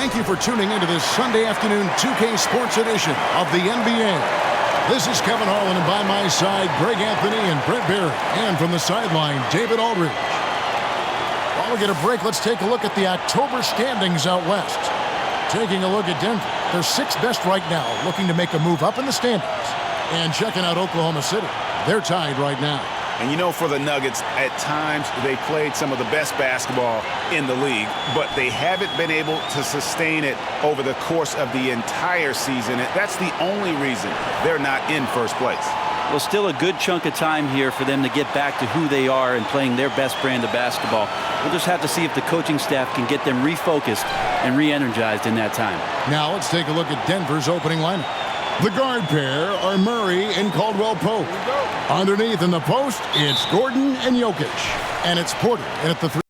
Thank you for tuning into this Sunday afternoon 2K Sports edition of the NBA. This is Kevin Harlan, and by my side, Greg Anthony and Brent Barry. And from the sideline, David Aldridge. While we get a break, let's take a look at the October standings out west. Taking a look at Denver, they're sixth best right now, looking to make a move up in the standings. And checking out Oklahoma City, they're tied right now. And you know, for the Nuggets, at times they played some of the best basketball in the league, but they haven't been able to sustain it over the course of the entire season. And that's the only reason they're not in first place. Well, still a good chunk of time here for them to get back to who they are and playing their best brand of basketball. We'll just have to see if the coaching staff can get them refocused and re-energized in that time. Now let's take a look at Denver's opening lineup. The guard pair are Murray and Caldwell-Pope. Underneath in the post, it's Gordon and Jokic. And it's Porter at the three.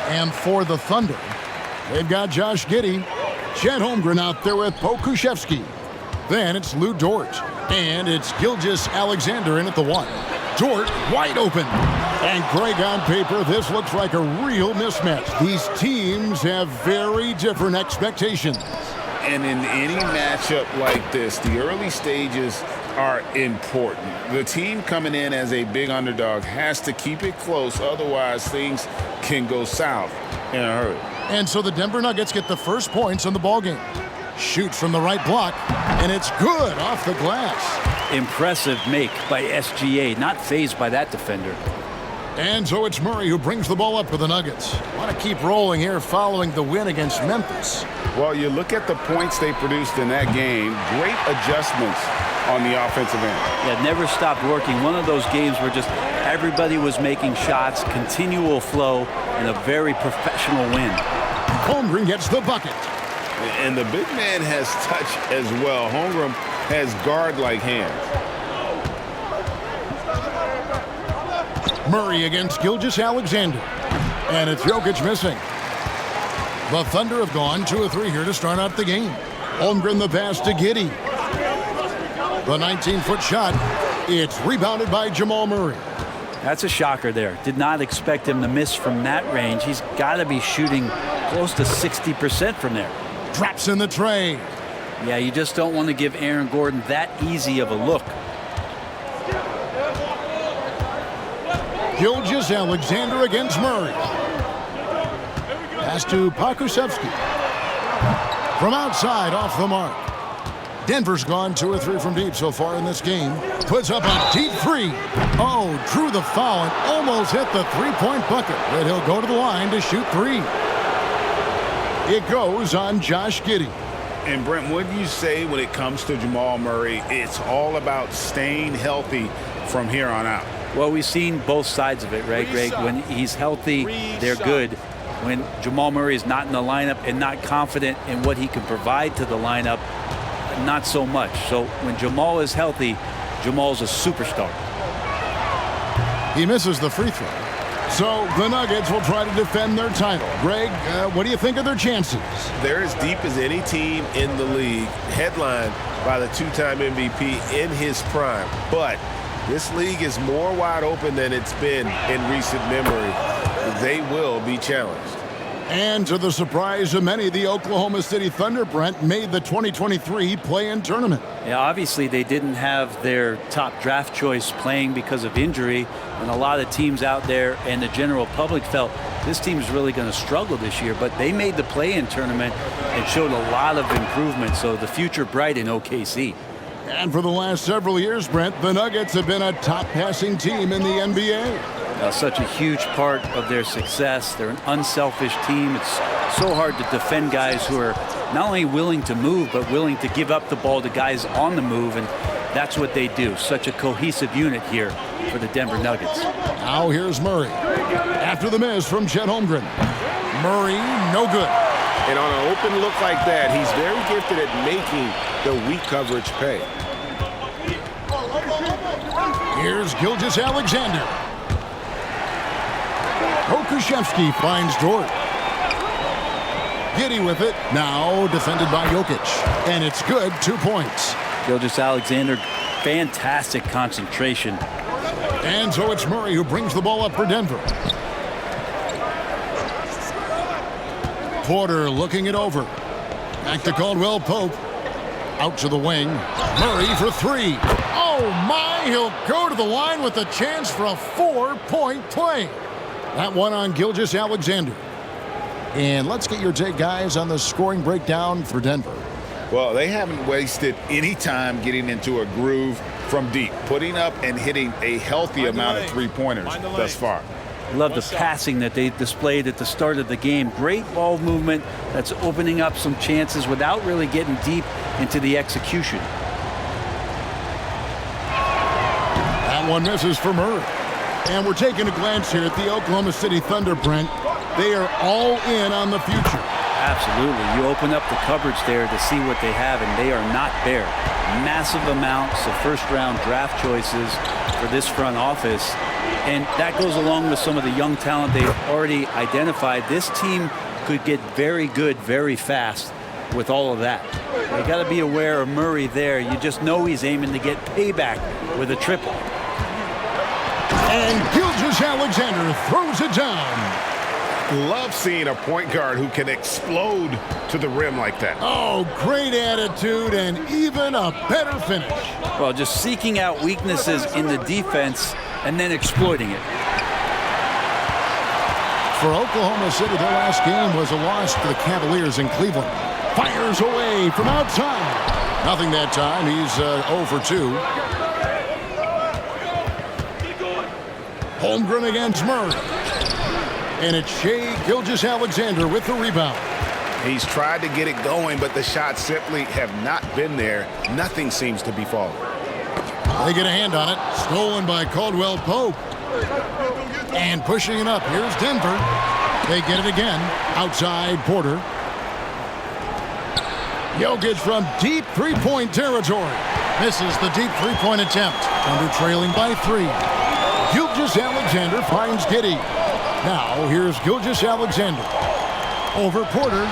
And for the Thunder, they've got Josh Giddey, Chet Holmgren out there with Pokusevski. Then it's Lou Dort, and it's Gilgeous-Alexander in at the one. Dort wide open. And Greg, on paper, this looks like a real mismatch. These teams have very different expectations. And in any matchup like this, the early stages are important. The team coming in as a big underdog has to keep it close, otherwise things can go south in a hurry. And so the Denver Nuggets get the first points in the ballgame. Shoots from the right block, and it's good off the glass. Impressive make by SGA, not fazed by that defender. And so it's Murray who brings the ball up for the Nuggets. Want to keep rolling here following the win against Memphis. Well, you look at the points they produced in that game, great adjustments on the offensive end. Yeah, never stopped working. One of those games where just everybody was making shots, continual flow, and a very professional win. Holmgren gets the bucket. And the big man has touch as well. Holmgren has guard-like hands. Murray against Gilgeous-Alexander. And it's Jokic missing. The Thunder have gone 2 of 3 here to start out the game. Holmgren the pass to Giddey. The 19-foot shot. It's rebounded by Jamal Murray. That's a shocker there. Did not expect him to miss from that range. He's got to be shooting close to 60% from there. Drops in the tray. Yeah, you just don't want to give Aaron Gordon that easy of a look. Gilgeous-Alexander against Murray. Pass to Pokusevski. From outside, off the mark. Denver's gone 2 or 3 from deep so far in this game. Puts up a deep three. Oh, drew the foul and almost hit the three-point bucket. But he'll go to the line to shoot 3. It goes on Josh Giddey. And Brent, what do you say when it comes to Jamal Murray? It's all about staying healthy from here on out. Well, we've seen both sides of it, right, Greg? When he's healthy, they're good. When Jamal Murray is not in the lineup and not confident in what he can provide to the lineup, not so much. So when Jamal is healthy, Jamal's a superstar. He misses the free throw. So the Nuggets will try to defend their title. Greg, what do you think of their chances? They're as deep as any team in the league, headlined by the 2-time MVP in his prime. But this league is more wide open than it's been in recent memory. They will be challenged. And to the surprise of many, the Oklahoma City Thunder, Brent, made the 2023 play-in tournament. Yeah, obviously they didn't have their top draft choice playing because of injury, and a lot of teams out there and the general public felt this team's really going to struggle this year, but they made the play-in tournament and showed a lot of improvement, so the future bright in OKC. And for the last several years, Brent, the Nuggets have been a top passing team in the NBA. Such a huge part of their success. They're an unselfish team. It's so hard to defend guys who are not only willing to move, but willing to give up the ball to guys on the move, and that's what they do. Such a cohesive unit here for the Denver Nuggets. Now here's Murray. After the miss from Chet Holmgren. Murray, no good. And on an open look like that, he's very gifted at making the weak coverage pay. Here's Gilgeous-Alexander. Pokusevski finds Dort. Giddey with it. Now defended by Jokic. And it's good. 2 points. Gilgeous-Alexander, fantastic concentration. And so it's Murray who brings the ball up for Denver. Porter looking it over. Back to Caldwell Pope. Out to the wing. Murray for 3. Oh my, he'll go to the line with a chance for a 4-point play. That one on Gilgeous-Alexander. And let's get your take, guys, on the scoring breakdown for Denver. Well, they haven't wasted any time getting into a groove from deep, putting up and hitting a healthy amount of three-pointers thus far. Love the passing that they displayed at the start of the game. Great ball movement that's opening up some chances without really getting deep into the execution. That one misses for Murray. And we're taking a glance here at the Oklahoma City Thunder, Brent. They are all in on the future. Absolutely. You open up the cupboards there to see what they have, and they are not bare. Massive amounts of first-round draft choices for this front office. And that goes along with some of the young talent they've already identified. This team could get very good very fast with all of that. You got to be aware of Murray there. You just know he's aiming to get payback with a triple. And Gilgeous-Alexander throws it down. Love seeing a point guard who can explode to the rim like that. Oh, great attitude and even a better finish. Well, just seeking out weaknesses in the defense and then exploiting it. For Oklahoma City, their last game was a loss to the Cavaliers in Cleveland. Fires away from outside. Nothing that time. He's 0 for 2. Holmgren against Murray. And it's Shai Gilgeous-Alexander with the rebound. He's tried to get it going, but the shots simply have not been there. Nothing seems to be falling. They get a hand on it. Stolen by Caldwell Pope. And pushing it up. Here's Denver. They get it again. Outside Porter. Jokic from deep three-point territory. Misses the deep three-point attempt. Thunder trailing by 3. Gilgeous-Alexander finds Giddey. Now here's Gilgeous-Alexander. Over Porter.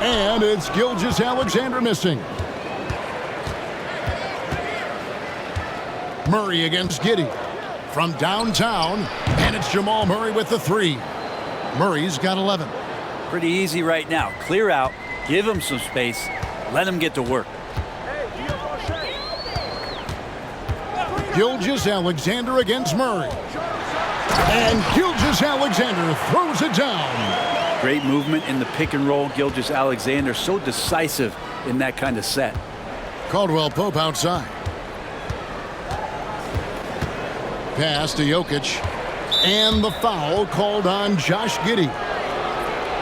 And it's Gilgeous-Alexander missing. Murray against Giddey. From downtown. And it's Jamal Murray with the 3. Murray's got 11. Pretty easy right now. Clear out. Give him some space. Let him get to work. Gilgeous-Alexander against Murray. And Gilgeous-Alexander throws it down. Great movement in the pick and roll. Gilgeous-Alexander so decisive in that kind of set. Caldwell Pope outside. Pass to Jokic. And the foul called on Josh Giddey.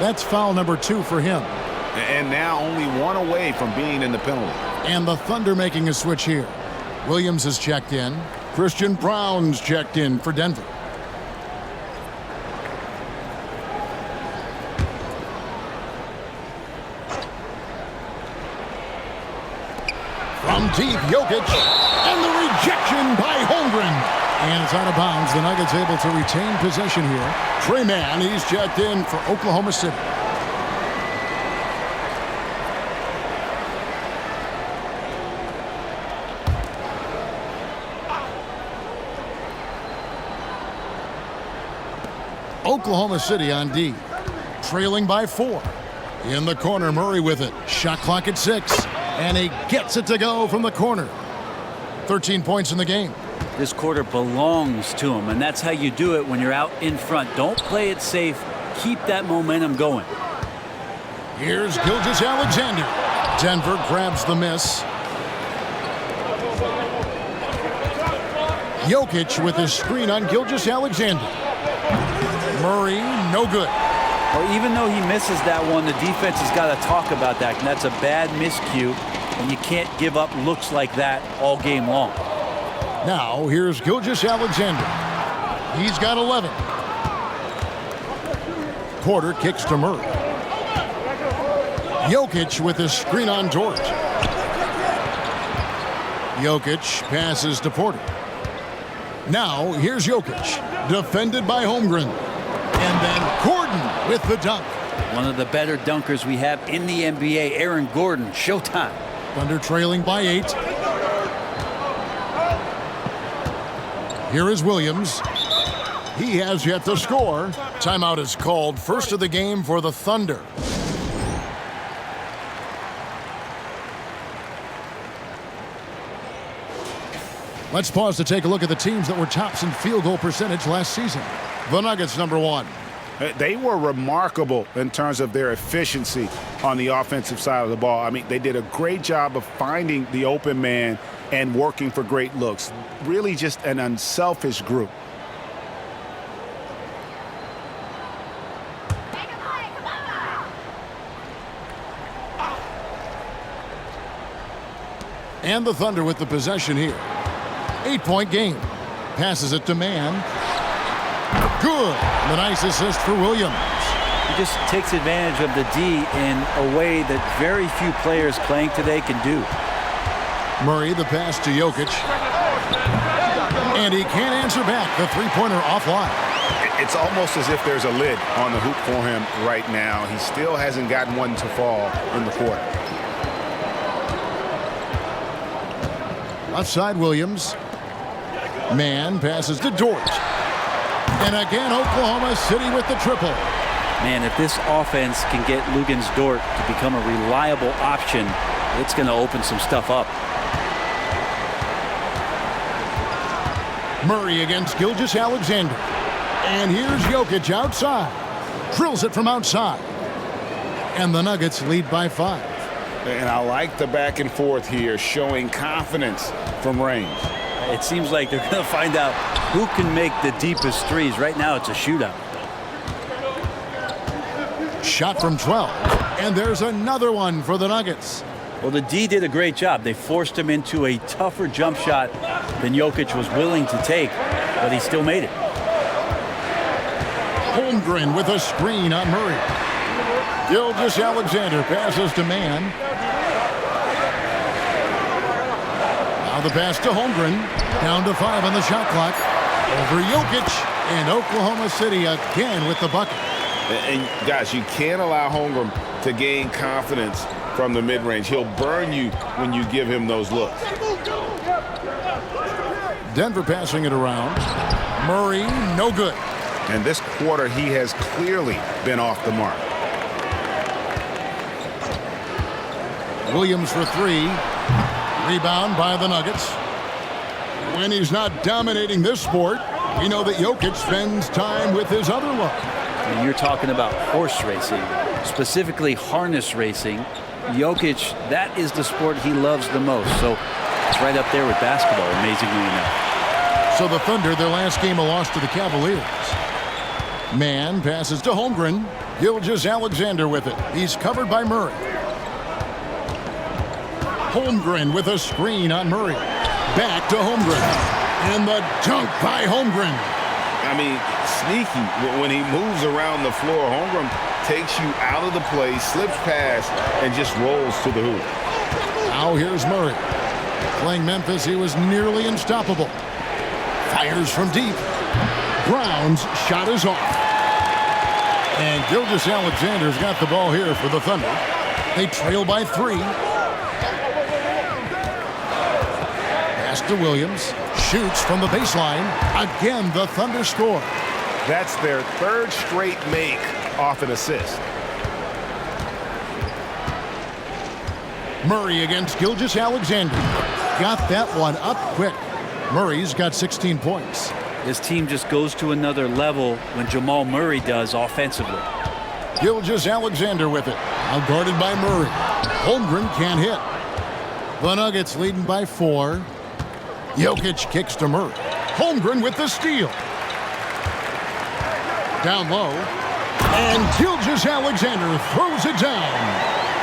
That's foul number 2 for him. And now only 1 away from being in the penalty. And the Thunder making a switch here. Williams has checked in. Christian Brown's checked in for Denver. From deep, Jokic. And the rejection by Holmgren. And it's out of bounds. The Nuggets able to retain possession here. Trey Mann, he's checked in for Oklahoma City. Oklahoma City on D. Trailing by 4. In the corner, Murray with it. Shot clock at 6. And he gets it to go from the corner. 13 points in the game. This quarter belongs to him, and that's how you do it when you're out in front. Don't play it safe. Keep that momentum going. Here's Gilgeous-Alexander. Denver grabs the miss. Jokic with his screen on Gilgeous-Alexander. Murray, no good. Well, even though he misses that one, the defense has got to talk about that, and that's a bad miscue, and you can't give up looks like that all game long. Now, here's Gilgeous-Alexander. He's got 11. Porter kicks to Murray. Jokic with his screen on Dort. Jokic passes to Porter. Now, here's Jokic, defended by Holmgren. And then Gordon with the dunk. One of the better dunkers we have in the NBA, Aaron Gordon, showtime. Thunder trailing by 8. Here is Williams. He has yet to score. Timeout is called. First of the game for the Thunder. Let's pause to take a look at the teams that were tops in field goal percentage last season. The Nuggets, number 1. They were remarkable in terms of their efficiency on the offensive side of the ball. I mean, they did a great job of finding the open man and working for great looks. Really just an unselfish group. And the Thunder with the possession here. 8-point game. Passes it to Mann. Good. The nice assist for Williams. He just takes advantage of the D in a way that very few players playing today can do. Murray, the pass to Jokic. And he can't answer back. The three-pointer offline. It's almost as if there's a lid on the hoop for him right now. He still hasn't gotten one to fall in the quarter. Outside Williams. Mann passes to Dort. And again, Oklahoma City with the triple. Man, if this offense can get Luguentz Dort to become a reliable option, it's going to open some stuff up. Murray against Gilgeous-Alexander. And here's Jokic outside. Drills it from outside. And the Nuggets lead by 5. And I like the back and forth here, showing confidence from range. It seems like they're going to find out who can make the deepest threes. Right now, it's a shootout. Shot from 12. And there's another one for the Nuggets. Well, the D did a great job. They forced him into a tougher jump shot than Jokic was willing to take, but he still made it. Holmgren with a screen on Murray. Gilgeous-Alexander passes to Mann. Now the pass to Holmgren. Down to 5 on the shot clock. Over Jokic. And Oklahoma City again with the bucket. And guys, you can't allow Holmgren to gain confidence from the mid-range. He'll burn you when you give him those looks. Denver passing it around. Murray, no good. And this quarter, he has clearly been off the mark. Williams for 3. Rebound by the Nuggets. When he's not dominating this sport, we know that Jokic spends time with his other love. And you're talking about horse racing, specifically harness racing. Jokic, that is the sport he loves the most. So it's right up there with basketball, amazingly enough. So the Thunder, their last game, a loss to the Cavaliers. Man passes to Holmgren. Gilgeous-Alexander with it. He's covered by Murray. Holmgren with a screen on Murray. Back to Holmgren. And the dunk by Holmgren. I mean, sneaky. When he moves around the floor, Holmgren takes you out of the play, slips past, and just rolls to the hoop. Now here's Murray. Playing Memphis, he was nearly unstoppable. Fires from deep. Brown's shot is off. And Gilgeous-Alexander's got the ball here for the Thunder. They trail by 3. Pass to Williams. Shoots from the baseline. Again, the Thunder score. That's their 3rd straight make off an assist. Murray against Gilgeous-Alexander. Got that one up quick. Murray's got 16 points. This team just goes to another level when Jamal Murray does offensively. Gilgeous-Alexander with it. Now guarded by Murray. Holmgren can't hit. The Nuggets leading by 4. Jokic kicks to Murray. Holmgren with the steal. Down low. And Gilgeous-Alexander throws it down.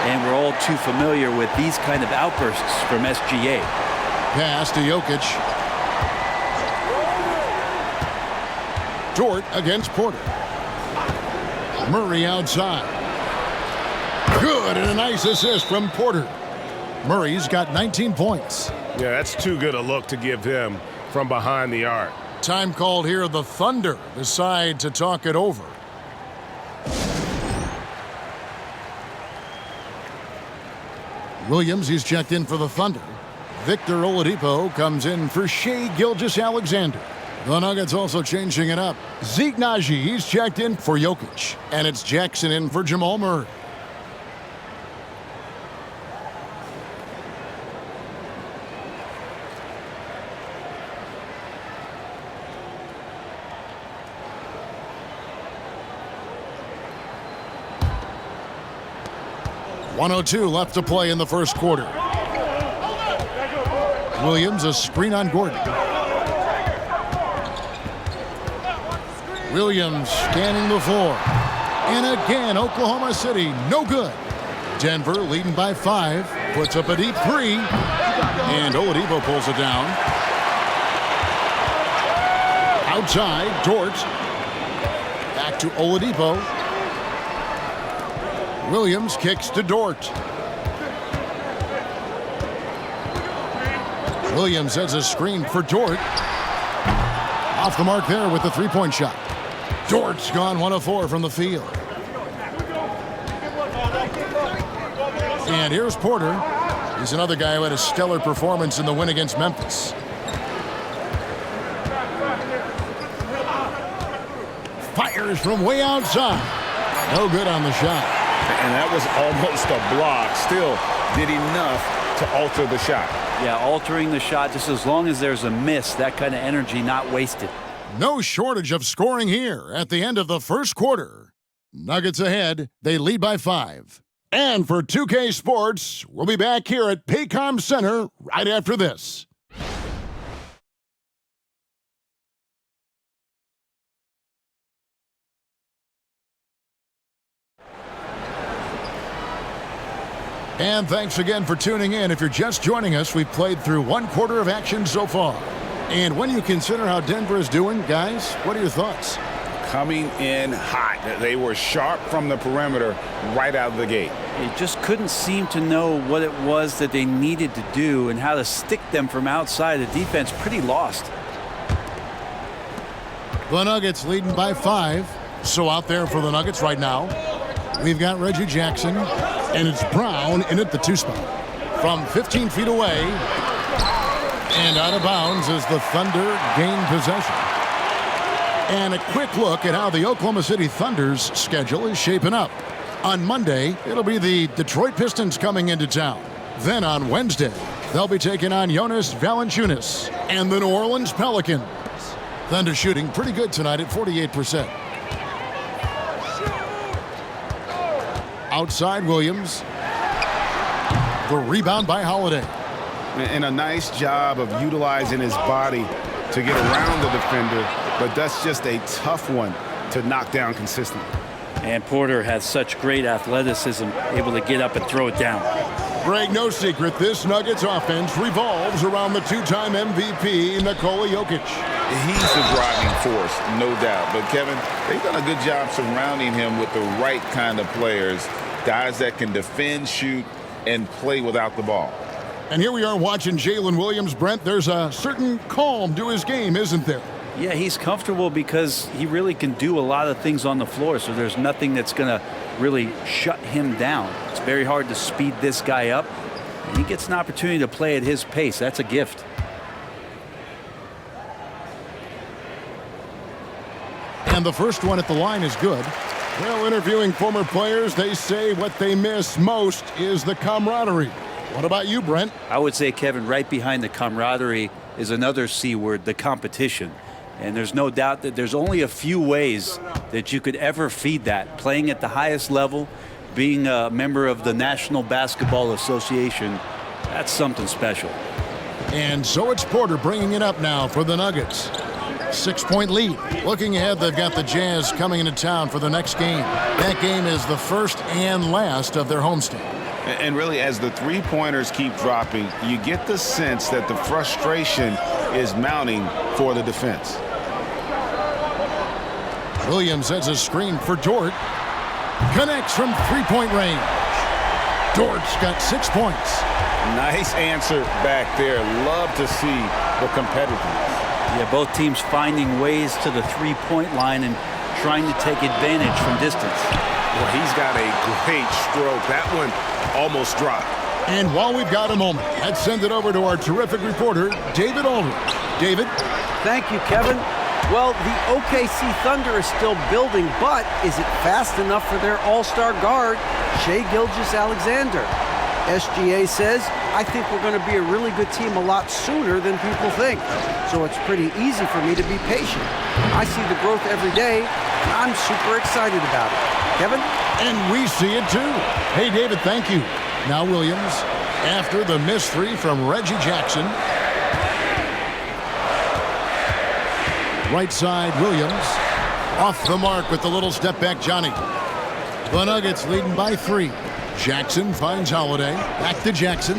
And we're all too familiar with these kind of outbursts from SGA. Pass to Jokic. Dort against Porter. Murray outside. Good, and a nice assist from Porter. Murray's got 19 points. Yeah, that's too good a look to give him from behind the arc. Time called here. The Thunder decide to talk it over. Williams, he's checked in for the Thunder. Victor Oladipo comes in for Shai Gilgeous-Alexander. The Nuggets also changing it up. Zeke Naji, he's checked in for Jokic. And it's Jackson in for Jamal Murray. .102 left to play in the first quarter. Williams, a screen on Gordon. Williams scanning the floor. And again, Oklahoma City, no good. Denver leading by 5. Puts up a deep 3. And Oladipo pulls it down. Outside, Dort. Back to Oladipo. Williams kicks to Dort. Williams has a screen for Dort. Off the mark there with the three-point shot. Dort's gone 1 of 4 from the field. And here's Porter. He's another guy who had a stellar performance in the win against Memphis. Fires from way outside. No good on the shot. And that was almost a block. Still did enough to alter the shot. Yeah, altering the shot, just as long as there's a miss, that kind of energy not wasted. No shortage of scoring here at the end of the first quarter. Nuggets ahead. They lead by 5. And for 2K Sports, we'll be back here at Paycom Center right after this. And thanks again for tuning in. If you're just joining us, we've played through 1 quarter of action so far. And when you consider how Denver is doing, guys, what are your thoughts? coming in hot. They were sharp from the perimeter right out of the gate. They just couldn't seem to know what it was that they needed to do and how to stick them from outside. The defense pretty lost. The Nuggets leading by 5. So out there for the Nuggets right now, we've got Reggie Jackson, and it's Brown in at the 2 spot. From 15 feet away and out of bounds as the Thunder gain possession. And a quick look at how the Oklahoma City Thunder's schedule is shaping up. On Monday, it'll be the Detroit Pistons coming into town. Then on Wednesday, they'll be taking on Jonas Valanciunas and the New Orleans Pelicans. Thunder shooting pretty good tonight at 48%. Outside Williams. The rebound by Holiday. And a nice job of utilizing his body to get around the defender, but that's just a tough one to knock down consistently. And Porter has such great athleticism, able to get up and throw it down. Greg, no secret, this Nuggets offense revolves around the 2-time MVP, Nikola Jokic. He's the driving force, no doubt. But, Kevin, they've done a good job surrounding him with the right kind of players, guys that can defend, shoot, and play without the ball. And here we are watching Jalen Williams, Brent. There's a certain calm to his game, isn't there? Yeah, he's comfortable because he really can do a lot of things on the floor, so there's nothing that's going to really shut him down. It's very hard to speed this guy up, and he gets an opportunity to play at his pace. That's a gift. And the first one at the line is good. Well, interviewing former players, they say what they miss most is the camaraderie. What about you, Brent? I would say, Kevin, right behind the camaraderie is another C word, the competition. And there's no doubt that there's only a few ways that you could ever feed that. Playing at the highest level, being a member of the National Basketball Association, that's something special. And so it's Porter bringing it up now for the Nuggets. 6-point lead. Looking ahead, they've got the Jazz coming into town for the next game. That game is the first and last of their homestand. And really, as the three-pointers keep dropping, you get the sense that the frustration is mounting for the defense. Williams has a screen for Dort. Connects from three-point range. Dort's got 6 points. Nice answer back there. Love to see the competitiveness. Yeah, both teams finding ways to the three-point line and trying to take advantage from distance. Well, he's got a great stroke. That one almost dropped. And while we've got a moment, let's send it over to our terrific reporter, David Aldridge. David? Thank you, Kevin. Well, the OKC Thunder is still building, but is it fast enough for their all-star guard, Shai Gilgeous-Alexander? SGA says, I think we're going to be a really good team a lot sooner than people think. So it's pretty easy for me to be patient. I see the growth every day, and I'm super excited about it. Kevin? And we see it too. Hey, David, thank you. Now Williams, after the miss three from Reggie Jackson. Right side, Williams. Off the mark with the little step back, Johnny. The Nuggets leading by 3. Jackson finds Holiday. Back to Jackson.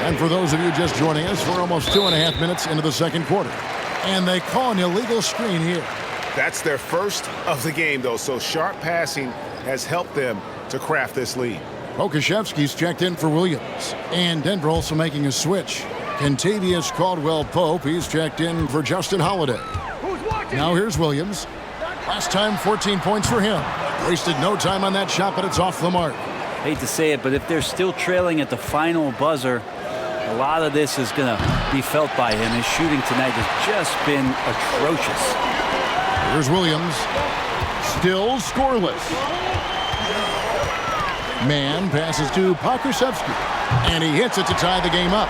And for those of you just joining us, we're almost 2.5 minutes into the second quarter. And they call an illegal screen here. That's their first of the game, though, so sharp passing has helped them to craft this lead. Okashevsky's checked in for Williams. And Denver also making a switch. Kentavious Caldwell-Pope, he's checked in for Justin Holiday. Now here's Williams. Last time, 14 points for him. Wasted no time on that shot, but it's off the mark. Hate to say it, but if they're still trailing at the final buzzer, a lot of this is going to be felt by him. His shooting tonight has just been atrocious. Here's Williams. Still scoreless. Man passes to Pokusevski. And he hits it to tie the game up.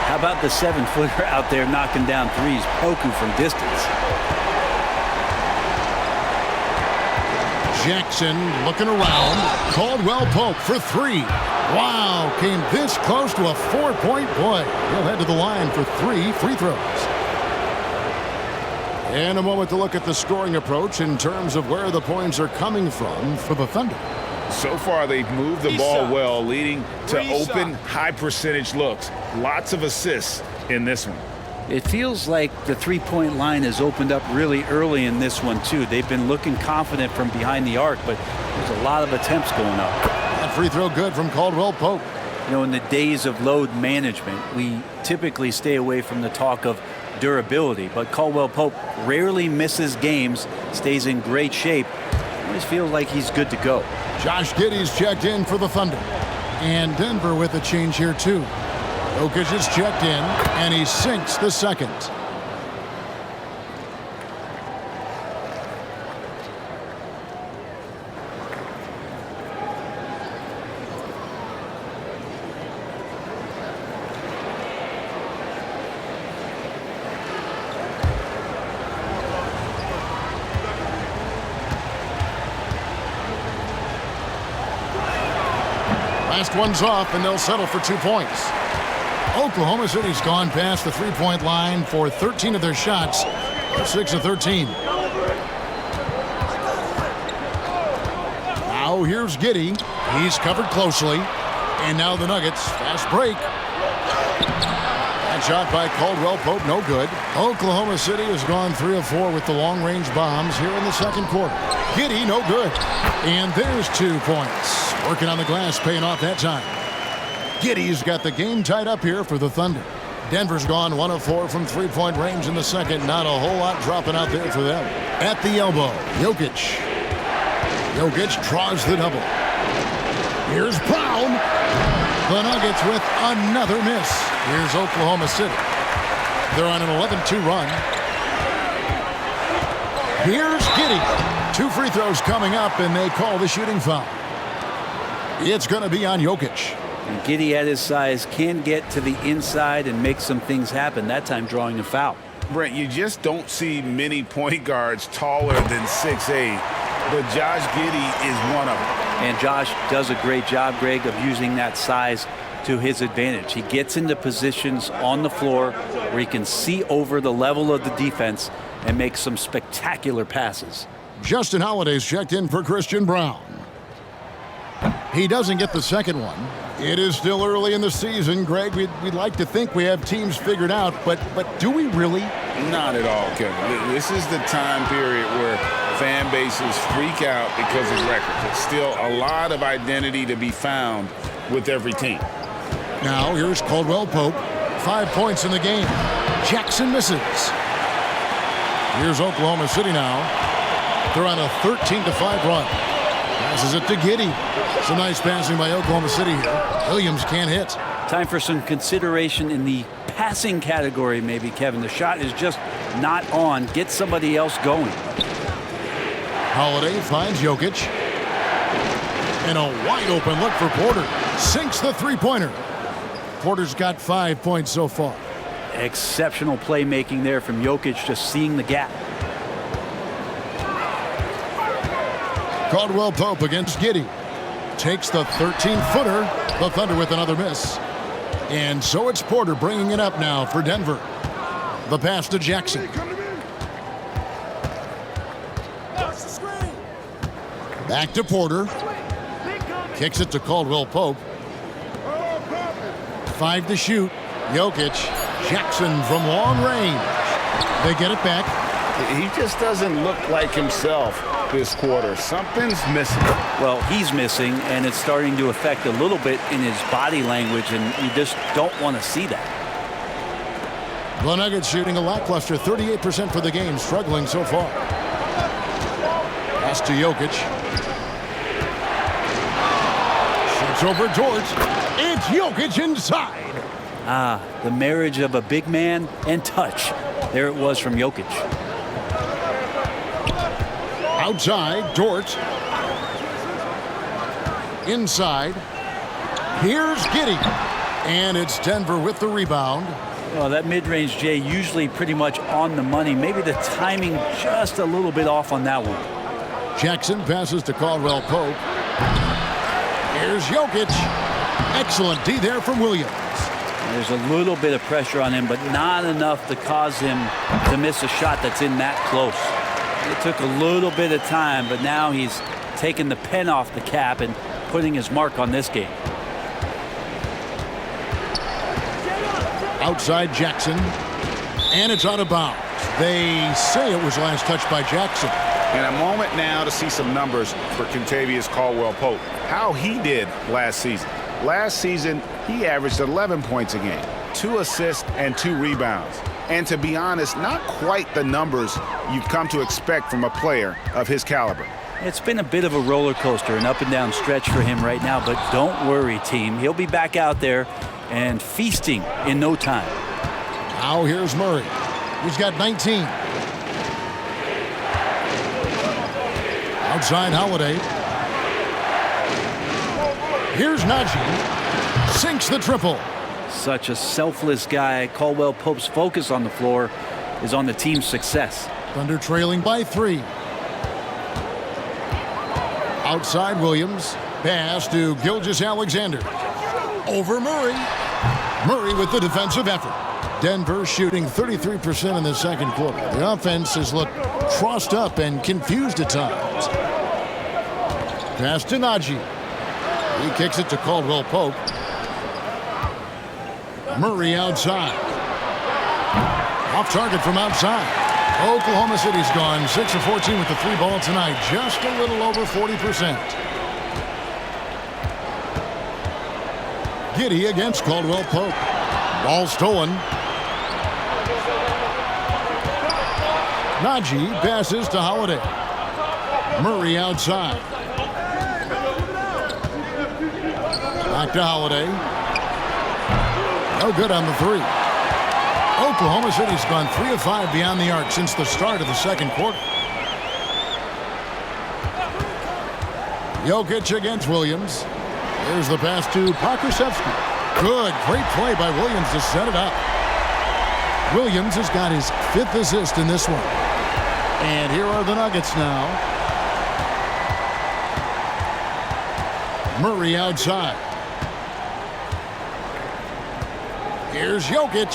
How about the 7-footer out there knocking down threes? Poku from distance. Jackson looking around. Caldwell-Pope for 3. Wow, came this close to a 4-point play. He'll head to the line for 3 free throws. And a moment to look at the scoring approach in terms of where the points are coming from for the Thunder. So far, they've moved the ball well, leading to open, high-percentage looks. Lots of assists in this one. It feels like the three-point line has opened up really early in this one, too. They've been looking confident from behind the arc, but there's a lot of attempts going up. That free throw good from Caldwell Pope. You know, in the days of load management, we typically stay away from the talk of durability, but Caldwell Pope rarely misses games, stays in great shape. Always feels like he's good to go. Josh Giddey's checked in for the Thunder. And Denver with a change here, too. Jokic is checked in, and he sinks the second. Last one's off, and they'll settle for 2 points. Oklahoma City's gone past the three-point line for 13 of their shots, 6 of 13. Now here's Giddey. He's covered closely. And now the Nuggets, fast break. That shot by Caldwell Pope, no good. Oklahoma City has gone 3 of 4 with the long-range bombs here in the second quarter. Giddey, no good. And there's 2 points. Working on the glass, paying off that time. Giddey's got the game tied up here for the Thunder. Denver's gone 1 of 4 from three-point range in the second. Not a whole lot dropping out there for them. At the elbow, Jokic. Jokic draws the double. Here's Brown. The Nuggets with another miss. Here's Oklahoma City. They're on an 11-2 run. Here's Giddey. 2 free throws coming up, and they call the shooting foul. It's going to be on Jokic. And Giddey at his size can get to the inside and make some things happen, that time drawing a foul. Brent, you just don't see many point guards taller than 6'8", but Josh Giddey is one of them. And Josh does a great job, Greg, of using that size to his advantage. He gets into positions on the floor where he can see over the level of the defense and make some spectacular passes. Justin Holiday's checked in for Christian Brown. He doesn't get the second one. It is still early in the season, Greg. We'd like to think we have teams figured out, but do we really? Not at all, Kevin. This is the time period where fan bases freak out because of records. It's still a lot of identity to be found with every team. Now here's Caldwell Pope. 5 points in the game. Jackson misses. Here's Oklahoma City now. They're on a 13-5 run. Passes it to Giddey. Some nice passing by Oklahoma City here. Williams can't hit. Time for some consideration in the passing category, maybe, Kevin. The shot is just not on. Get somebody else going. Holiday finds Jokic. And a wide open look for Porter. Sinks the three-pointer. Porter's got 5 points so far. Exceptional playmaking there from Jokic, just seeing the gap. Caldwell Pope against Giddey. Takes the 13-footer. The Thunder with another miss. And so it's Porter bringing it up now for Denver. The pass to Jackson. Back to Porter. Kicks it to Caldwell Pope. 5 to shoot. Jokic. Jackson from long range. They get it back. He just doesn't look like himself this quarter. Something's missing. Well, he's missing, and it's starting to affect a little bit in his body language, and you just don't want to see that. The Nuggets shooting a lackluster 38% for the game, struggling so far. Pass to Jokic. Shoots over George. It's Jokic inside. The marriage of a big man and touch. There it was from Jokic. Outside, Dort. Inside. Here's Giddey. And it's Denver with the rebound. Well, that mid-range, Jay, usually pretty much on the money. Maybe the timing just a little bit off on that one. Jackson passes to Caldwell Pope. Here's Jokic. Excellent D there from Williams. There's a little bit of pressure on him, but not enough to cause him to miss a shot that's in that close. It took a little bit of time, but now he's taking the pen off the cap and putting his mark on this game. Outside Jackson. And it's out of bounds. They say it was last touched by Jackson. And a moment now to see some numbers for Kentavious Caldwell-Pope. How he did last season. Last season, he averaged 11 points a game, 2 assists and 2 rebounds. And to be honest, not quite the numbers you've come to expect from a player of his caliber. It's been a bit of a roller coaster, an up and down stretch for him right now, but don't worry, team. He'll be back out there and feasting in no time. Now here's Murray. He's got 19. Outside Holiday. Here's Najee. Sinks the triple. Such a selfless guy. Caldwell-Pope's focus on the floor is on the team's success. Thunder trailing by 3. Outside Williams. Pass to Gilgeous-Alexander. Over Murray. Murray with the defensive effort. Denver shooting 33% in the second quarter. The offense has looked crossed up and confused at times. Pass to Najee. He kicks it to Caldwell-Pope. Murray outside. Off target from outside. Oklahoma City's gone 6 of 14 with the 3 ball tonight. Just a little over 40%. Giddey against Caldwell-Pope. Ball stolen. Najee passes to Holiday. Murray outside. Back to Holiday. No good on the 3. Oklahoma City's gone 3 of 5 beyond the arc since the start of the second quarter. Jokic against Williams. Here's the pass to Pokusevski. Good, great play by Williams to set it up. Williams has got his 5th assist in this one. And here are the Nuggets now. Murray outside. Here's Jokic.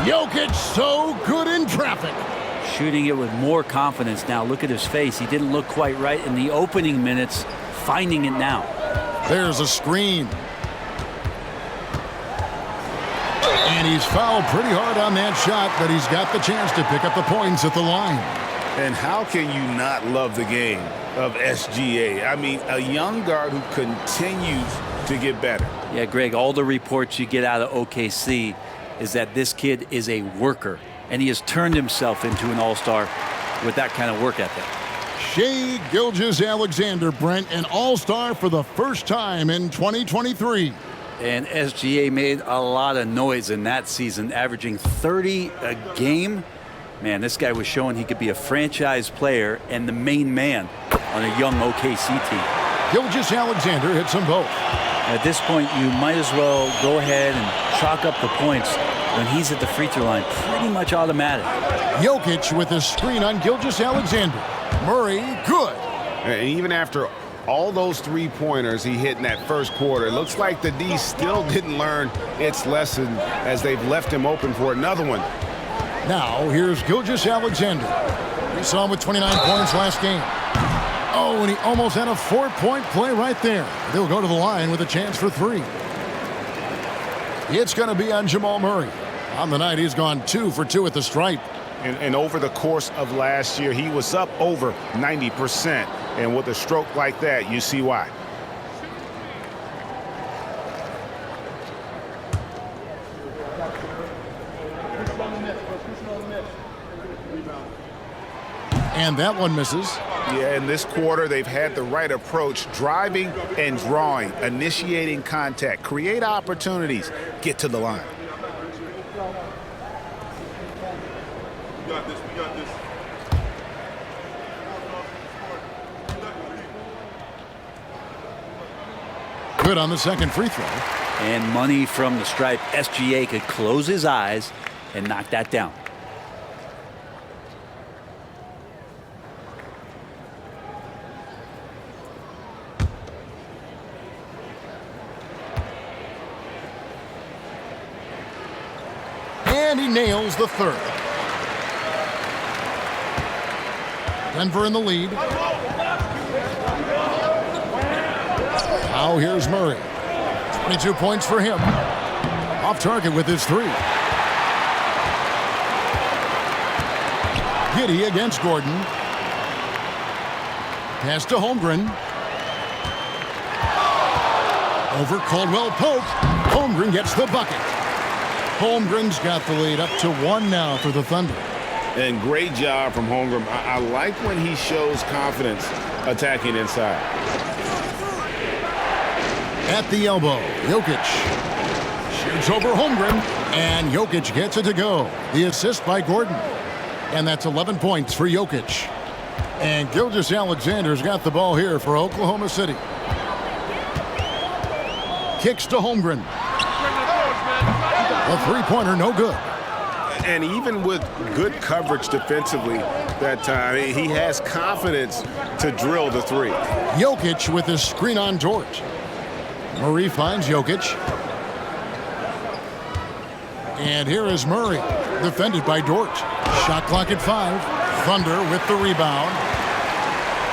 Jokic so good in traffic. Shooting it with more confidence now. Look at his face. He didn't look quite right in the opening minutes. Finding it now. There's a screen. And he's fouled pretty hard on that shot, but he's got the chance to pick up the points at the line. And how can you not love the game of SGA? I mean, a young guard who continues to get better. Yeah, Greg, all the reports you get out of OKC is that this kid is a worker, and he has turned himself into an all-star with that kind of work ethic. Shai Gilgeous-Alexander, Brent, an all-star for the first time in 2023. And SGA made a lot of noise in that season, averaging 30 a game. Man, this guy was showing he could be a franchise player and the main man on a young OKC team. Gilgeous-Alexander hits them both. At this point, you might as well go ahead and chalk up the points when he's at the free throw line. Pretty much automatic. Jokic with a screen on Gilgeous-Alexander. Murray, good. And even after all those 3-pointers he hit in that first quarter, it looks like the D still didn't learn its lesson as they've left him open for another one. Now, here's Gilgeous-Alexander. We saw him with 29 points last game. Oh, and he almost had a 4-point play right there. They'll go to the line with a chance for 3. It's going to be on Jamal Murray. On the night, he's gone 2 for 2 at the stripe. And over the course of last year, he was up over 90%. And with a stroke like that, you see why. And that one misses. Yeah, in this quarter, they've had the right approach, driving and drawing, initiating contact, create opportunities, get to the line. We got this. Good on the second free throw. And money from the stripe. SGA could close his eyes and knock that down. And he nails the third. Denver in the lead. Now here's Murray. 22 points for him. Off target with his 3. Giddey against Gordon. Pass to Holmgren. Over Caldwell Pope. Holmgren gets the bucket. Holmgren's got the lead up to 1 now for the Thunder. And great job from Holmgren. I like when he shows confidence attacking inside. At the elbow, Jokic shoots over Holmgren, and Jokic gets it to go. The assist by Gordon. And that's 11 points for Jokic. And Gilgeous-Alexander's got the ball here for Oklahoma City. Kicks to Holmgren. A three-pointer, no good. And even with good coverage defensively that time, he has confidence to drill the three. Jokic with his screen on Dort. Murray finds Jokic. And here is Murray, defended by Dort. Shot clock at 5. Thunder with the rebound.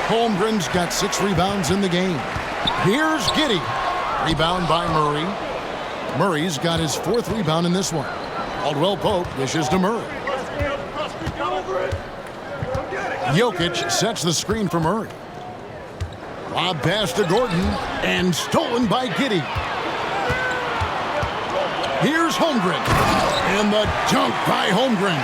Holmgren's got 6 rebounds in the game. Here's Giddey. Rebound by Murray. Murray's got his 4th rebound in this one. Caldwell Pope dishes to Murray. Jokic sets the screen for Murray. Lob pass to Gordon, and stolen by Giddey. Here's Holmgren, and the dunk by Holmgren.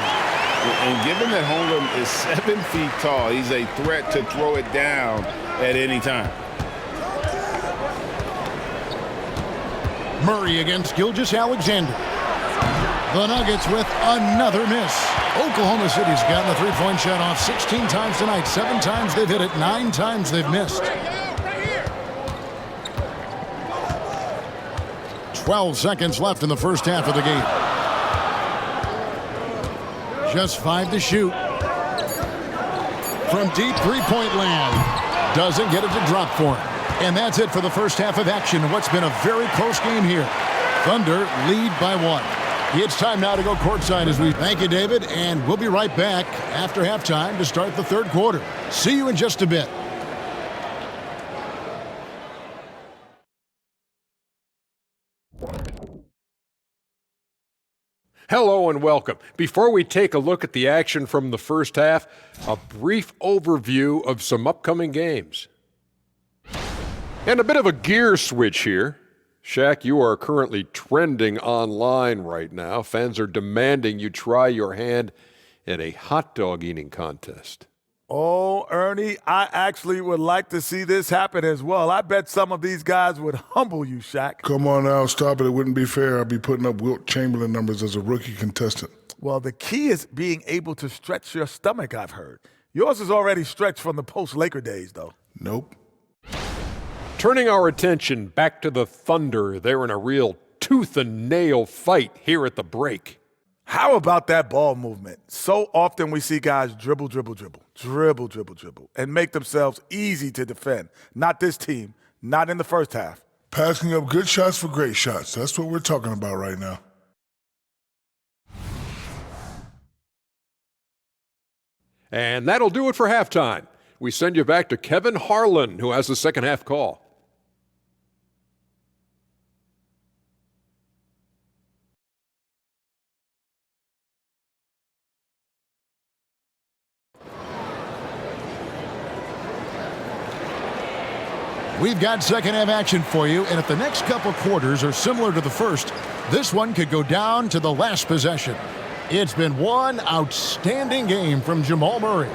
And given that Holmgren is 7 feet tall, he's a threat to throw it down at any time. Murray against Gilgeous-Alexander. The Nuggets with another miss. Oklahoma City's gotten the three-point shot off 16 times tonight. 7 times they've hit it, 9 times they've missed. 12 seconds left in the first half of the game. Just 5 to shoot. From deep three-point land. Doesn't get it to drop for him. And that's it for the first half of action in what's been a very close game here. Thunder lead by 1. It's time now to go courtside as we thank you, David, and we'll be right back after halftime to start the third quarter. See you in just a bit. Hello and welcome. Before we take a look at the action from the first half, a brief overview of some upcoming games. And a bit of a gear switch here. Shaq, you are currently trending online right now. Fans are demanding you try your hand at a hot dog eating contest. Oh, Ernie, I actually would like to see this happen as well. I bet some of these guys would humble you, Shaq. Come on now, stop it. It wouldn't be fair. I'd be putting up Wilt Chamberlain numbers as a rookie contestant. Well, the key is being able to stretch your stomach, I've heard. Yours is already stretched from the post-Laker days, though. Nope. Turning our attention back to the Thunder, they're in a real tooth-and-nail fight here at the break. How about that ball movement? So often we see guys dribble, and make themselves easy to defend. Not this team, not in the first half. Passing up good shots for great shots. That's what we're talking about right now. And that'll do it for halftime. We send you back to Kevin Harlan, who has the second half call. We've got second half action for you, and if the next couple quarters are similar to the first, this one could go down to the last possession. It's been one outstanding game from Jamal Murray.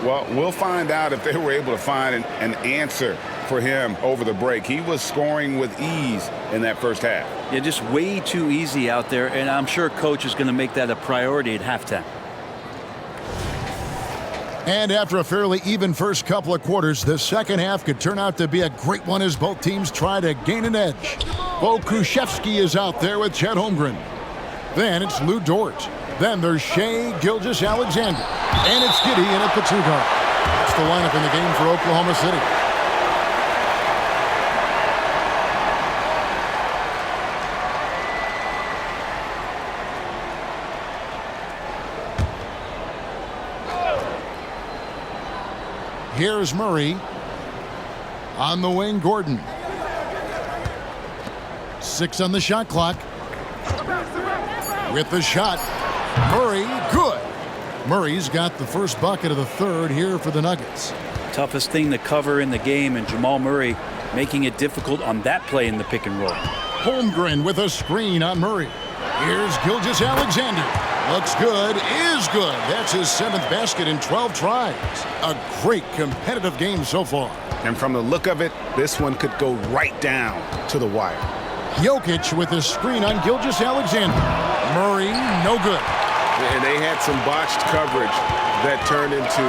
Well, we'll find out if they were able to find an answer for him over the break. He was scoring with ease in that first half. Yeah, just way too easy out there, and I'm sure Coach is going to make that a priority at halftime. And after a fairly even first couple of quarters, the second half could turn out to be a great one as both teams try to gain an edge. Bo Krzyzewski is out there with Chet Holmgren. Then it's Lou Dort. Then there's Shai Gilgeous-Alexander. And it's Giddey in at the 2 guard. That's the lineup in the game for Oklahoma City. Here's Murray. On the wing, Gordon. 6 on the shot clock. With the shot, Murray, good. Murray's got the first bucket of the third here for the Nuggets. Toughest thing to cover in the game, and Jamal Murray making it difficult on that play in the pick and roll. Holmgren with a screen on Murray. Here's Gilgeous-Alexander. Looks good, is good. That's his 7th basket in 12 tries. A great competitive game so far. And from the look of it, this one could go right down to the wire. Jokic with a screen on Gilgeous-Alexander. Murray, no good. And they had some botched coverage that turned into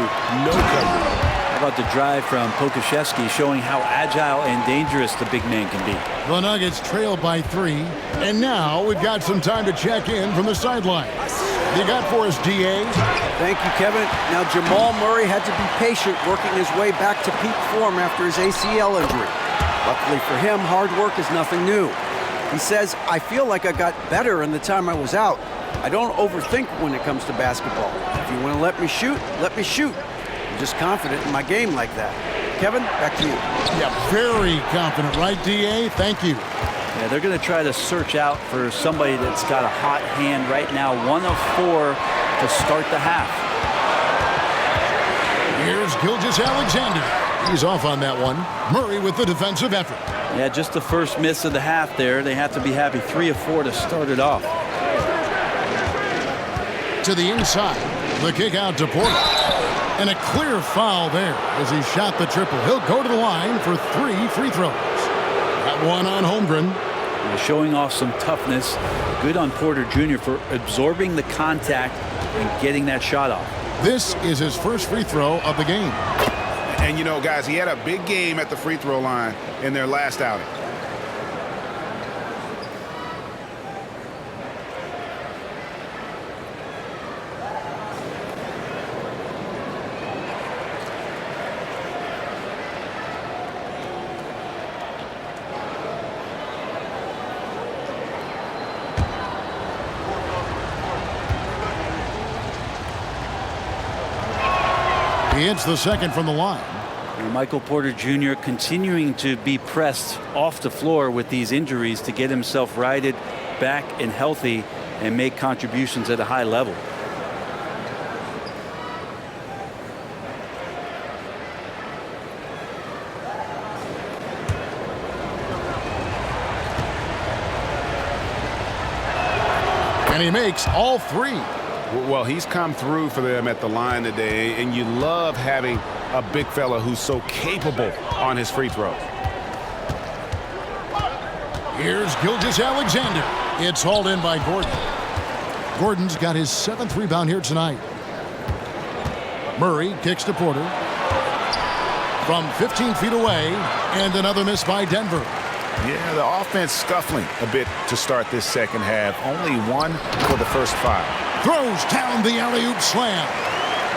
no coverage. How about the drive from Pokusevski, showing how agile and dangerous the big man can be. The Nuggets trail by 3. And now we've got some time to check in from the sideline. You got for us, DA? Thank you, Kevin. Now, Jamal Murray had to be patient working his way back to peak form after his ACL injury. Luckily for him, hard work is nothing new. He says, I feel like I got better in the time I was out. I don't overthink when it comes to basketball. If you want to let me shoot, let me shoot. I'm just confident in my game like that. Kevin, back to you. Yeah, very confident, right, DA? Thank you. Yeah, they're going to try to search out for somebody that's got a hot hand right now. 1 of 4 to start the half. Here's Gilgeous-Alexander. He's off on that one. Murray with the defensive effort. Yeah, just the first miss of the half there. They have to be happy. 3 of 4 to start it off. To the inside. The kick out to Porter. And a clear foul there as he shot the triple. He'll go to the line for 3 free throws. That one on Holmgren. Showing off some toughness. Good on Porter Jr. for absorbing the contact and getting that shot off. This is his first free throw of the game. And you know, guys, he had a big game at the free throw line in their last outing. He hits the second from the line. And Michael Porter Jr. continuing to be pressed off the floor with these injuries to get himself righted back and healthy and make contributions at a high level. And he makes all 3. Well, he's come through for them at the line today, and you love having a big fella who's so capable on his free throws. Here's Gilgeous-Alexander. It's hauled in by Gordon. Gordon's got his 7th rebound here tonight. Murray kicks to Porter. From 15 feet away, and another miss by Denver. Yeah, the offense scuffling a bit to start this second half. Only 1 for the first 5. Throws down the alley-oop slam.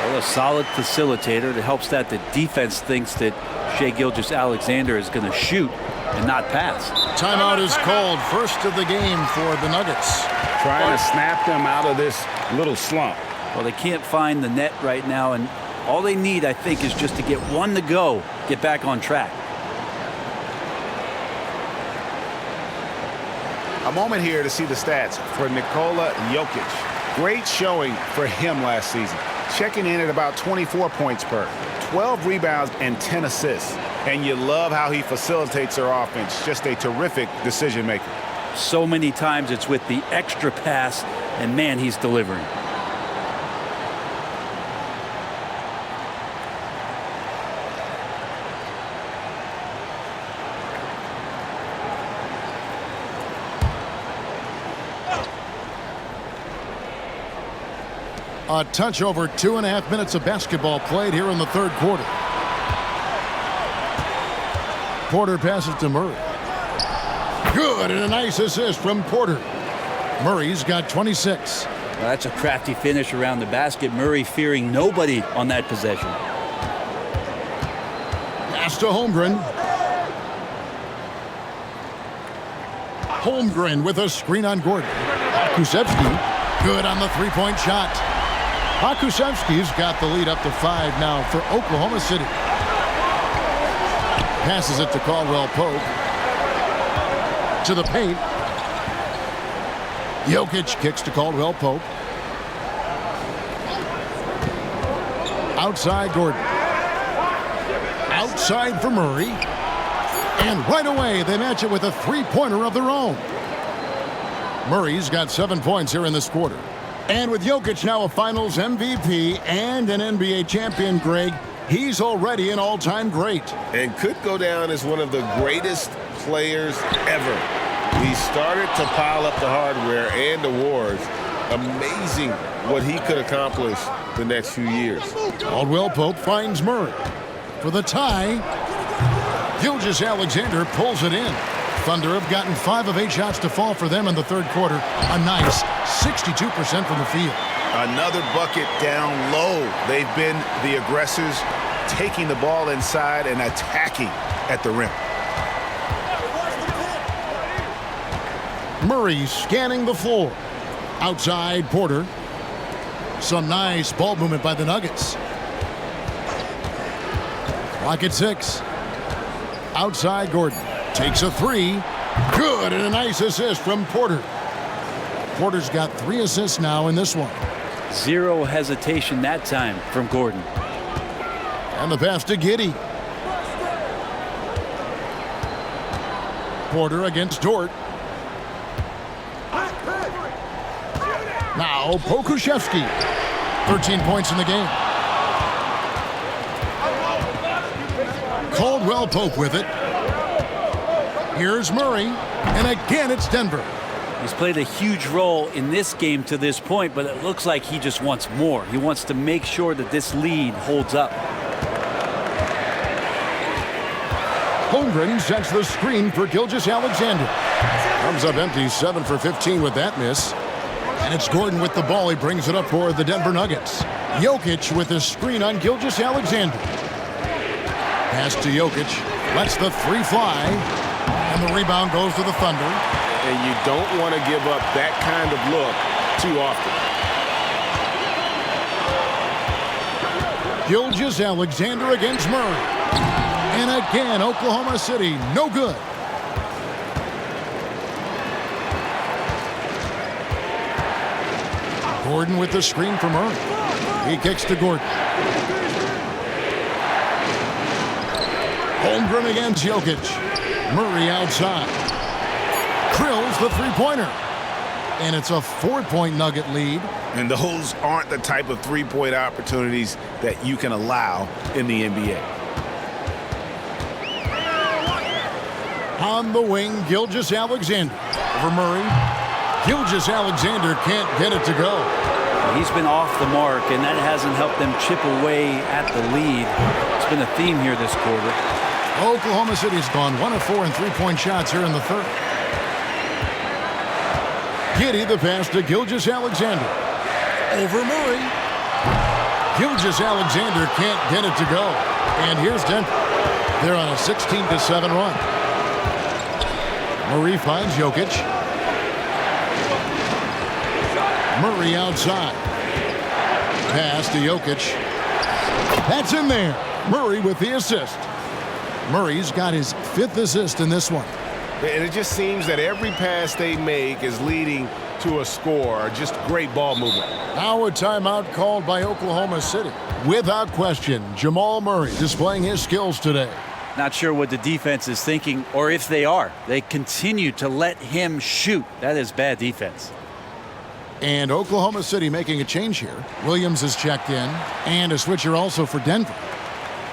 Well, a solid facilitator that helps that the defense thinks that Shai Gilgeous-Alexander is going to shoot and not pass. Timeout is called. First of the game for the Nuggets. Trying to snap them out of this little slump. Well, they can't find the net right now, and all they need, I think, is just to get 1 to go, get back on track. A moment here to see the stats for Nikola Jokic. Great showing for him last season. Checking in at about 24 points per, 12 rebounds, and 10 assists. And you love how he facilitates their offense. Just a terrific decision maker. So many times it's with the extra pass, and man, he's delivering. A touch over 2.5 minutes of basketball played here in the third quarter. Porter passes to Murray. Good, and a nice assist from Porter. Murray's got 26. Well, that's a crafty finish around the basket. Murray fearing nobody on that possession. Pass to Holmgren. Holmgren with a screen on Gordon. Pokusevski, good on the three-point shot. Pokusevski's got the lead up to 5 now for Oklahoma City. Passes it to Caldwell Pope. To the paint. Jokic kicks to Caldwell Pope. Outside Gordon. Outside for Murray. And right away, they match it with a three-pointer of their own. Murray's got 7 points here in this quarter. And with Jokic now a Finals MVP and an NBA champion, Greg, he's already an all-time great. And could go down as one of the greatest players ever. He started to pile up the hardware and awards. Amazing what he could accomplish the next few years. Caldwell Pope finds Murray for the tie. Gilgeous-Alexander pulls it in. Thunder have gotten 5 of 8 shots to fall for them in the third quarter. A nice 62% from the field. Another bucket down low. They've been the aggressors, taking the ball inside and attacking at the rim. Murray scanning the floor. Outside Porter. Some nice ball movement by the Nuggets. Clock at 6. Outside Gordon. Takes a three. Good, and a nice assist from Porter. Porter's got 3 assists now in this one. Zero hesitation that time from Gordon. And the pass to Giddey. Porter against Dort. Now Pokuševski. 13 points in the game. Caldwell Pope with it. Here's Murray, and again it's Denver. He's played a huge role in this game to this point, but it looks like he just wants more. He wants to make sure that this lead holds up. Holmgren sets the screen for Gilgeous-Alexander. Comes up empty, 7 for 15 with that miss. And it's Gordon with the ball. He brings it up for the Denver Nuggets. Jokic with the screen on Gilgeous-Alexander. Pass to Jokic. Lets the three fly. And the rebound goes to the Thunder. And you don't want to give up that kind of look too often. Gilgeous-Alexander against Murray. And again, Oklahoma City, no good. Gordon with the screen for Murray. He kicks to Gordon. Holmgren against Jokic. Murray outside. Drills the three-pointer. And it's a 4-point Nugget lead. And those aren't the type of three-point opportunities that you can allow in the NBA. On the wing, Gilgeous-Alexander. Over Murray. Gilgeous-Alexander can't get it to go. He's been off the mark, and that hasn't helped them chip away at the lead. It's been a theme here this quarter. Oklahoma City's gone 1 of 4 in three-point shots here in the third. Giddey the pass to Gilgeous-Alexander. Over Murray. Gilgeous-Alexander can't get it to go. And here's Denver. They're on a 16-7 run. Murray finds Jokic. Murray outside. Pass to Jokic. That's in there. Murray with the assist. Murray's got his 5th assist in this one. And it just seems that every pass they make is leading to a score. Just great ball movement. Now a timeout called by Oklahoma City. Without question, Jamal Murray displaying his skills today. Not sure what the defense is thinking, or if they are. They continue to let him shoot. That is bad defense. And Oklahoma City making a change here. Williams is checked in, and a switcher also for Denver.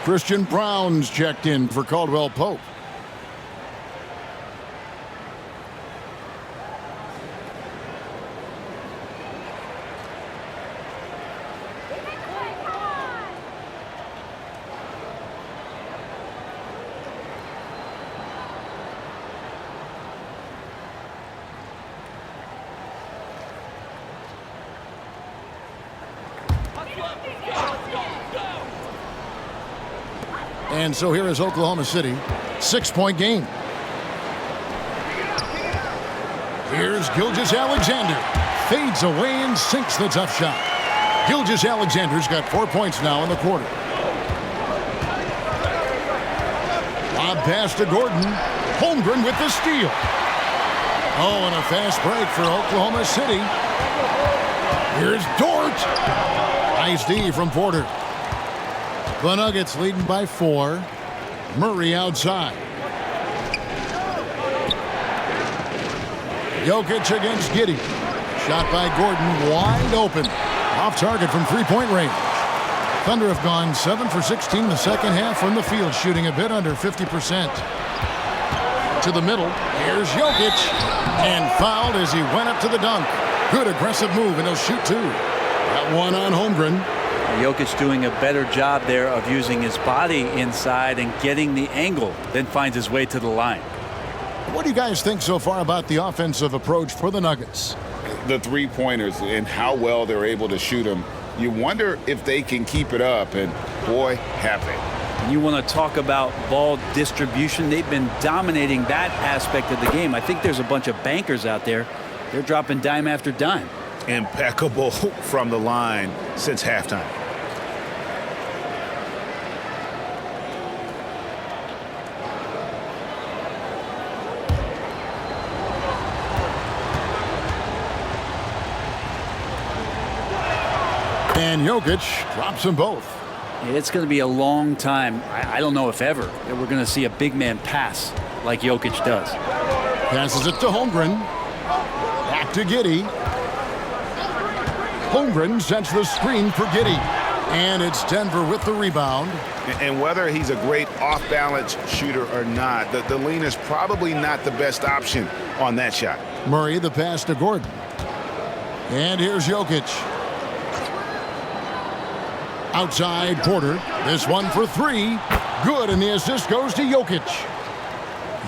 Christian Brown's checked in for Caldwell Pope. And so here is Oklahoma City, 6-point game. Here's Gilgeous-Alexander. Fades away and sinks the tough shot. Gilgeous-Alexander's got 4 points now in the quarter. Lob pass to Gordon. Holmgren with the steal. Oh, and a fast break for Oklahoma City. Here's Dort. Nice D from Porter. The Nuggets leading by 4. Murray outside. Jokic against Giddey. Shot by Gordon, wide open. Off target from three-point range. Thunder have gone 7 for 16 the second half from the field, shooting a bit under 50%. To the middle, here's Jokic. And fouled as he went up to the dunk. Good aggressive move, and he'll shoot 2. That one on Holmgren. Jokic doing a better job there of using his body inside and getting the angle, then finds his way to the line. What do you guys think so far about the offensive approach for the Nuggets? The three-pointers and how well they're able to shoot them. You wonder if they can keep it up, and boy, have they. You want to talk about ball distribution. They've been dominating that aspect of the game. I think there's a bunch of bankers out there. They're dropping dime after dime. Impeccable from the line since halftime. And Jokic drops them both. It's going to be a long time. I don't know if ever that we're going to see a big man pass like Jokic does. Passes it to Holmgren. Back to Giddey. Holmgren sets the screen for Giddey. And it's Denver with the rebound. And whether he's a great off-balance shooter or not, the lean is probably not the best option on that shot. Murray the pass to Gordon. And here's Jokic. Outside Porter. This one for 3. Good, and the assist goes to Jokic.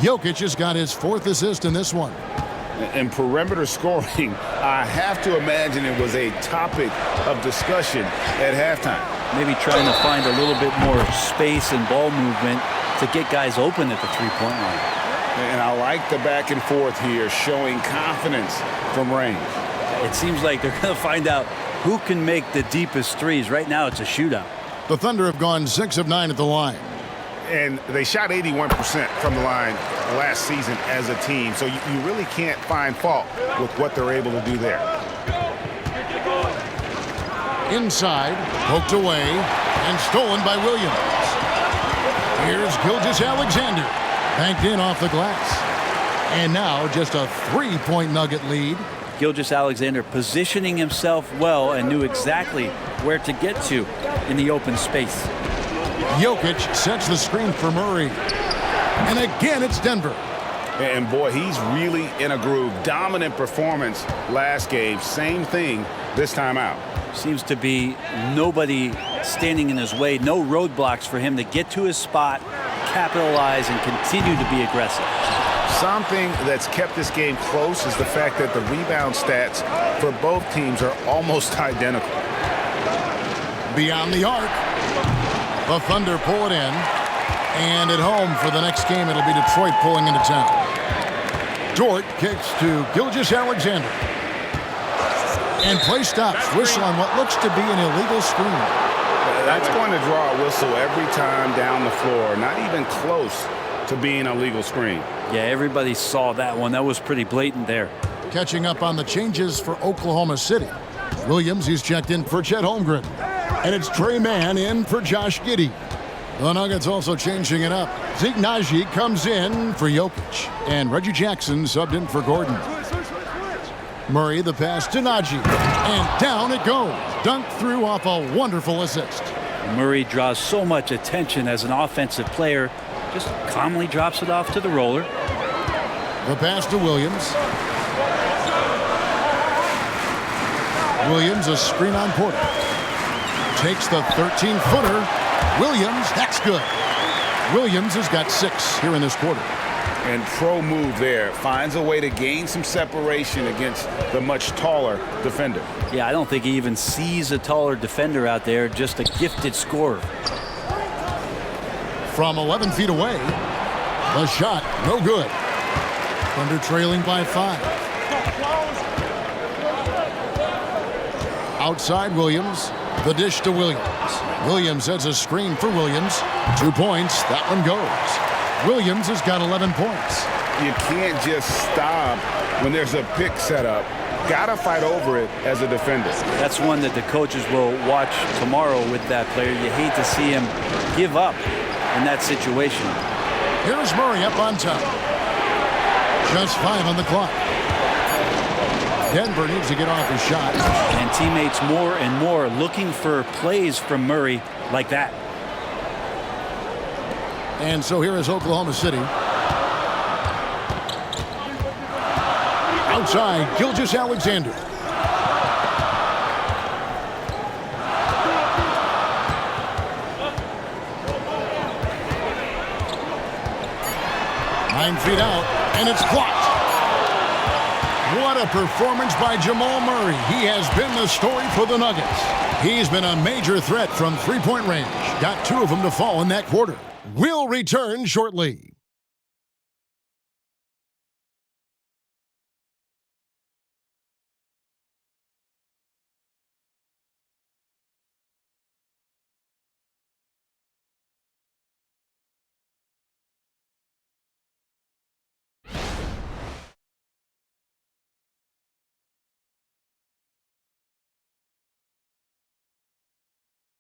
Jokic has got his 4th assist in this one. And perimeter scoring, I have to imagine it was a topic of discussion at halftime. Maybe trying to find a little bit more space and ball movement to get guys open at the three-point line. And I like the back and forth here, showing confidence from range. It seems like they're going to find out who can make the deepest threes. Right now, it's a shootout. The Thunder have gone 6 of 9 at the line. And they shot 81% from the line last season as a team, so you really can't find fault with what they're able to do there. Inside, poked away, and stolen by Williams. Here's Gilgeous-Alexander, banked in off the glass. And now just a 3-point Nugget lead. Gilgeous-Alexander positioning himself well and knew exactly where to get to in the open space. Jokic sets the screen for Murray. And again, it's Denver. And boy, he's really in a groove. Dominant performance last game. Same thing this time out. Seems to be nobody standing in his way. No roadblocks for him to get to his spot, capitalize, and continue to be aggressive. Something that's kept this game close is the fact that the rebound stats for both teams are almost identical. Beyond the arc. The Thunder pull it in. And at home for the next game, it'll be Detroit pulling into town. Dort kicks to Gilgeous-Alexander. And play stops. Whistle on what looks to be an illegal screen. That's going to draw a whistle every time down the floor. Not even close to being a legal screen. Yeah, everybody saw that one. That was pretty blatant there. Catching up on the changes for Oklahoma City. Williams, he's checked in for Chet Holmgren. And it's Trey Mann in for Josh Giddey. The Nuggets also changing it up. Zeke Naji comes in for Jokic. And Reggie Jackson subbed in for Gordon. Murray the pass to Naji. And down it goes. Dunked through off a wonderful assist. Murray draws so much attention as an offensive player. Just calmly drops it off to the roller. The pass to Williams. Williams, a screen on Porter. Takes the 13-footer. Williams, that's good. Williams has got 6 here in this quarter. And pro move there. Finds a way to gain some separation against the much taller defender. Yeah, I don't think he even sees a taller defender out there. Just a gifted scorer. From 11 feet away, the shot, no good. Thunder trailing by 5. Outside Williams, the dish to Williams. Williams sets a screen for Williams. 2 points, that one goes. Williams has got 11 points. You can't just stop when there's a pick set up. got to fight over it as a defender. That's one that the coaches will watch tomorrow with that player. You hate to see him give up in that situation. Here's Murray up on top. Just 5 on the clock. Denver needs to get off his shot. And teammates more and more looking for plays from Murray like that. And so here is Oklahoma City. Outside, Gilgeous-Alexander. Nine feet out, and it's blocked. What a performance by Jamal Murray. He has been the story for the Nuggets. He's been a major threat from three-point range. Got 2 of them to fall in that quarter. We'll return shortly.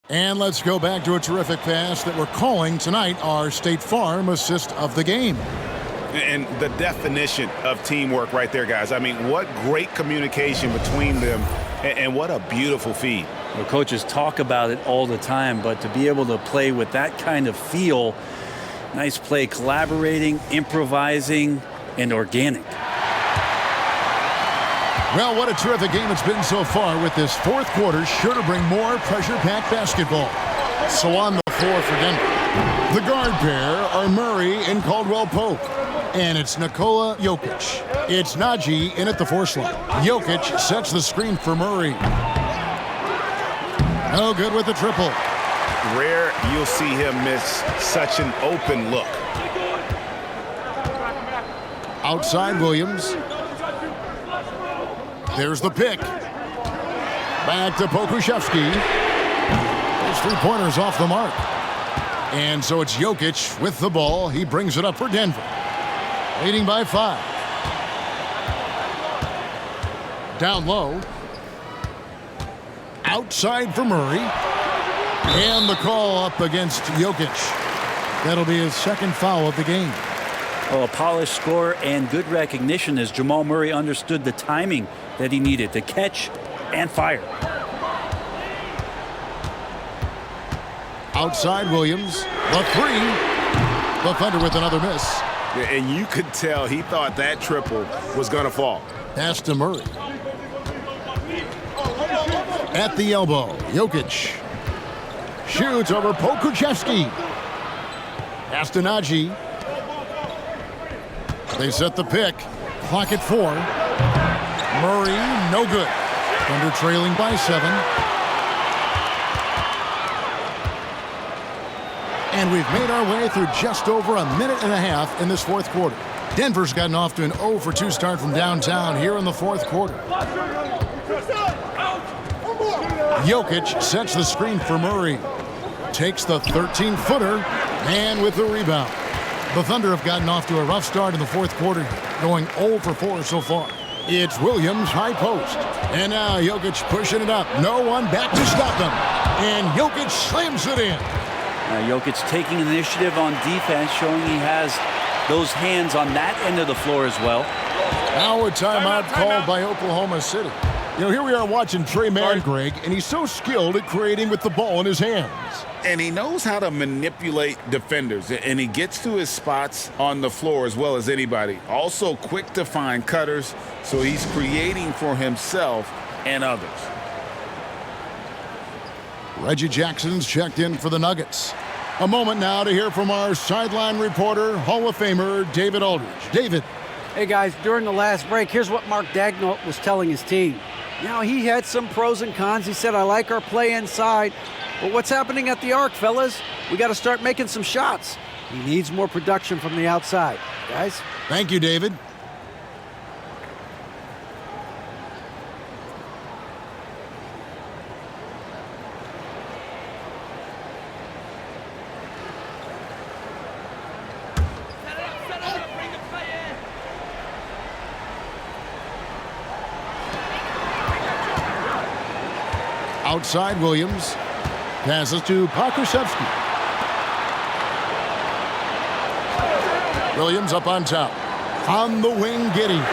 And let's go back to a terrific pass that we're calling tonight our State Farm assist of the game. And the definition of teamwork right there, guys. I mean, what great communication between them, and what a beautiful feed. Well, coaches talk about it all the time, but to be able to play with that kind of feel, nice play, collaborating, improvising, and organic. Well, what a terrific game it's been so far, with this fourth quarter sure to bring more pressure-packed basketball. So on the floor for Denver, the guard pair are Murray and Caldwell Pope. And it's Nikola Jokic. It's Najee in at the 4 slot. Jokic sets the screen for Murray. No good with the triple. Rare you'll see him miss such an open look. Outside Williams. There's the pick. Back to Pokusevski. Those 3-pointers off the mark. And so it's Jokic with the ball. He brings it up for Denver. Leading by 5. Down low. Outside for Murray. And the call up against Jokic. That'll be his second foul of the game. Well, a polished score and good recognition as Jamal Murray understood the timing that he needed to catch and fire. Outside Williams. The 3. The Thunder with another miss. And you could tell he thought that triple was going to fall. Pass to Murray. At the elbow, Jokic. Shoots over Pokusevski. Pass to Najee. They set the pick. Clock at 4. Murray, no good. Thunder trailing by 7. And we've made our way through just over a minute and a half in this fourth quarter. Denver's gotten off to an 0 for 2 start from downtown here in the fourth quarter. Jokic sets the screen for Murray. Takes the 13-footer, and with the rebound. The Thunder have gotten off to a rough start in the fourth quarter, going 0 for 4 so far. It's Williams, high post. And now Jokic pushing it up. No one back to stop them. And Jokic slams it in. Jokic taking initiative on defense, showing he has those hands on that end of the floor as well. Now a timeout called by Oklahoma City. You know, here we are watching Trey Mann, Greg, and he's so skilled at creating with the ball in his hands. And he knows how to manipulate defenders, and he gets to his spots on the floor as well as anybody. Also quick to find cutters, so he's creating for himself and others. Reggie Jackson's checked in for the Nuggets. A moment now to hear from our sideline reporter, Hall of Famer David Aldridge. David. Hey, guys, during the last break, here's what Mark Daigneault was telling his team. You know, he had some pros and cons. He said, I like our play inside. But what's happening at the arc, fellas? We got to start making some shots. He needs more production from the outside. Guys? Thank you, David. Outside Williams. Passes to Pokusevski. Williams up on top. On the wing, Giddey.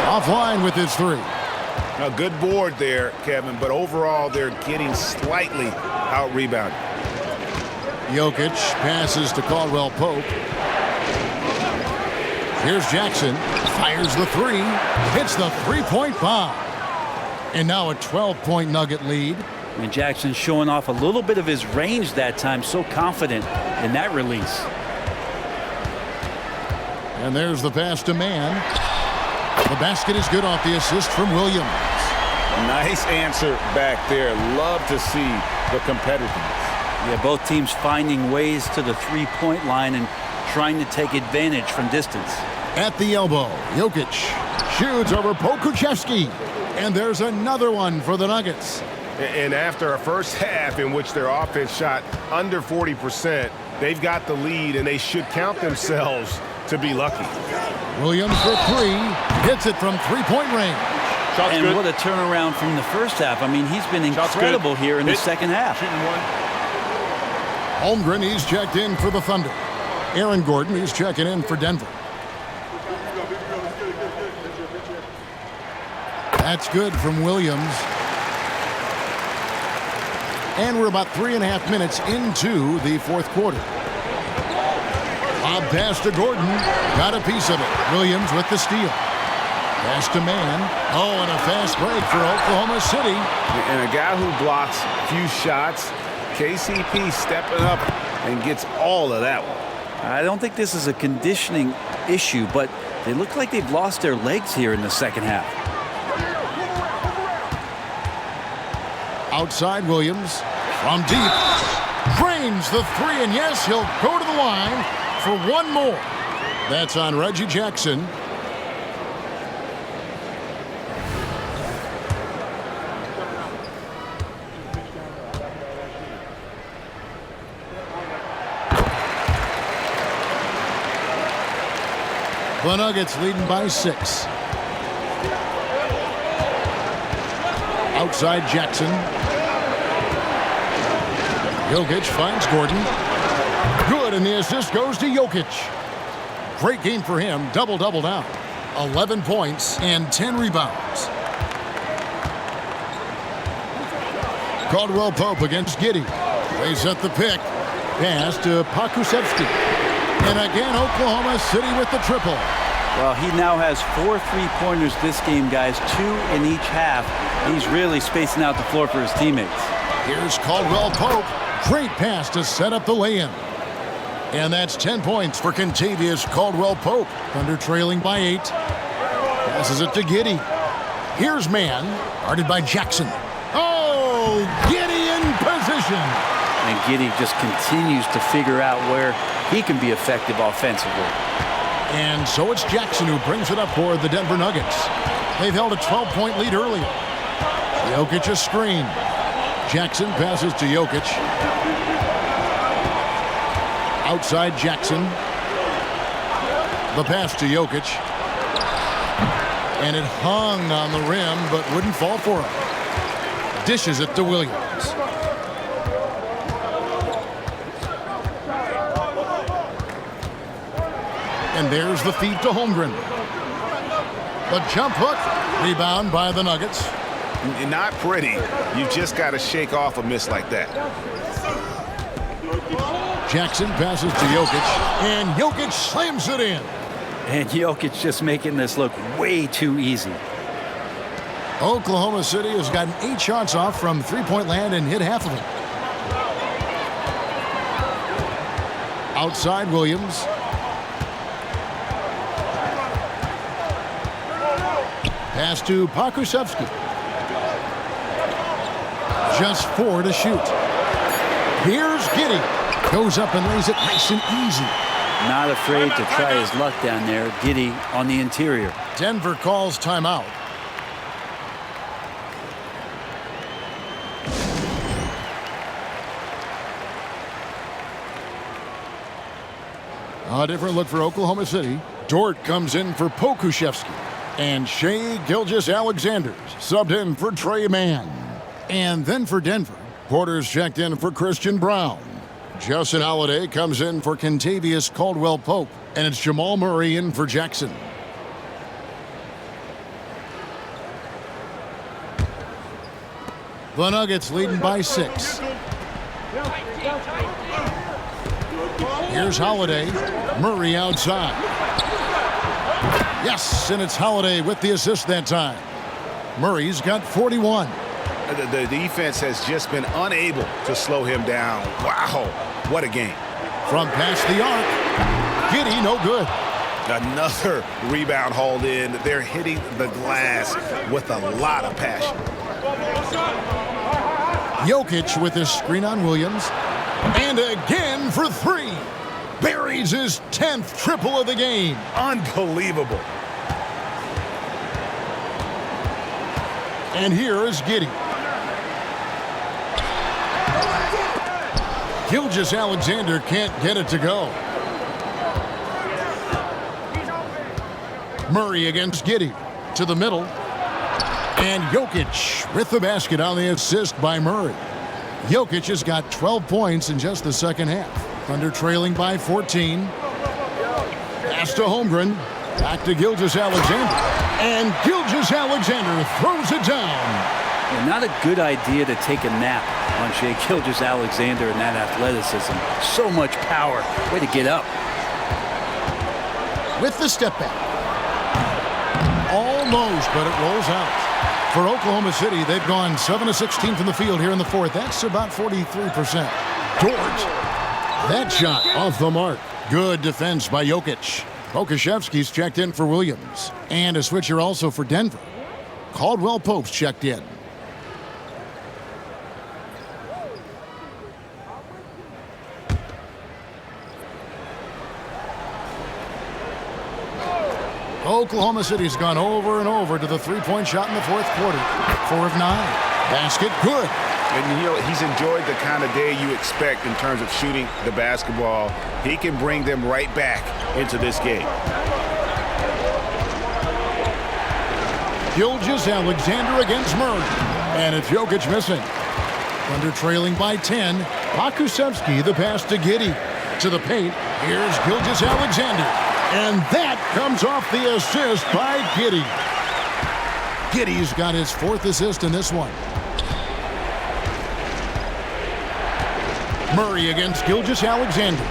Offline with his three. A good board there, Kevin, but overall they're getting slightly out-rebounded. Jokic passes to Caldwell Pope. Here's Jackson. Fires the three. Hits the three-point bomb. And now a 12-point Nugget lead. And Jackson showing off a little bit of his range that time. So confident in that release. And there's the pass to Mann. The basket is good off the assist from Williams. Nice answer back there. Love to see the competitiveness. Yeah, both teams finding ways to the three-point line and trying to take advantage from distance. At the elbow, Jokic shoots over Pokusevski. And there's another one for the Nuggets. And after a first half in which their offense shot under 40%, they've got the lead, and they should count themselves to be lucky. Williams for three. Hits it from three-point range. Shot's and good. What a turnaround from the first half. I mean, he's been incredible here in the second half. Holmgren, he's checked in for the Thunder. Aaron Gordon, he's checking in for Denver. That's good from Williams. And we're about 3.5 minutes into the fourth quarter. Lob pass to Gordon. Got a piece of it. Williams with the steal. Pass to Mann. Oh, and a fast break for Oklahoma City. And a guy who blocks few shots. KCP stepping up and gets all of that one. I don't think this is a conditioning issue, but they look like they've lost their legs here in the second half. Outside Williams from deep. Drains the three, and yes, he'll go to the line for one more. That's on Reggie Jackson. The Nuggets leading by 6. Outside Jackson. Jokic finds Gordon. Good, and the assist goes to Jokic. Great game for him. Double-double now. 11 points and 10 rebounds. Caldwell Pope against Giddey. They set the pick. Pass to Pokusevski. And again, Oklahoma City with the triple. Well, he now has 4 3-pointers this game, guys. 2 in each half. He's really spacing out the floor for his teammates. Here's Caldwell Pope. Great pass to set up the lay-in. And that's 10 points for Kentavious Caldwell Pope. Thunder trailing by 8. Passes it to Giddey. Here's Mann, guarded by Jackson. Oh, Giddey in position. And Giddey just continues to figure out where he can be effective offensively. And so it's Jackson who brings it up for the Denver Nuggets. They've held a 12-point lead earlier. Jokic a screen. Jackson passes to Jokic. Outside Jackson. The pass to Jokic. And it hung on the rim, but wouldn't fall for him. Dishes it to Williams. And there's the feed to Holmgren. The jump hook. Rebound by the Nuggets. Not pretty. You just got to shake off a miss like that. Jackson passes to Jokic. And Jokic slams it in. And Jokic just making this look way too easy. Oklahoma City has gotten 8 shots off from three-point land and hit half of it. Outside Williams. Pass to Pokusevski. Just 4 to shoot. Here's Giddey. Goes up and lays it nice and easy. Not afraid to try his luck down there. Giddey on the interior. Denver calls timeout. A different look for Oklahoma City. Dort comes in for Pokusevski. And Shai Gilgeous-Alexander subbed in for Trey Mann. And then for Denver, Porter's checked in for Christian Brown. Justin Holiday comes in for Kentavious Caldwell-Pope. And it's Jamal Murray in for Jackson. The Nuggets leading by 6. Here's Holiday. Murray outside. Yes, and it's Holiday with the assist that time. Murray's got 41. The defense has just been unable to slow him down. Wow, what a game. From past the arc, Giddey, no good. Another rebound hauled in. They're hitting the glass with a lot of passion. Jokic with his screen on Williams. And again for 3. Buries his 10th triple of the game. Unbelievable. And here is Giddey. Gilgeous-Alexander can't get it to go. Murray against Giddey. To the middle. And Jokic with the basket on the assist by Murray. Jokic has got 12 points in just the second half. Thunder trailing by 14. Pass to Holmgren. Back to Gilgeous-Alexander. And Gilgeous-Alexander throws it down. Not a good idea to take a nap on Shai Gilgeous-Alexander and that athleticism. So much power. Way to get up. With the step back. Almost, but it rolls out. For Oklahoma City, they've gone 7 of 16 from the field here in the fourth. That's about 43%. George. That shot off the mark. Good defense by Jokic. Pokashevsky's checked in for Williams. And a switcher also for Denver. Caldwell-Pope's checked in. Oklahoma City's gone over and over to the three-point shot in the fourth quarter. 4 of 9. Basket good. And, you know, he's enjoyed the kind of day you expect in terms of shooting the basketball. He can bring them right back into this game. Gilgeous-Alexander against Murray. And it's Jokic missing. Thunder trailing by 10. Pokusevski, the pass to Giddey. To the paint. Here's Gilgeous-Alexander. And that comes off the assist by Giddey. Giddey's got his 4th assist in this one. Murray against Gilgeous-Alexander.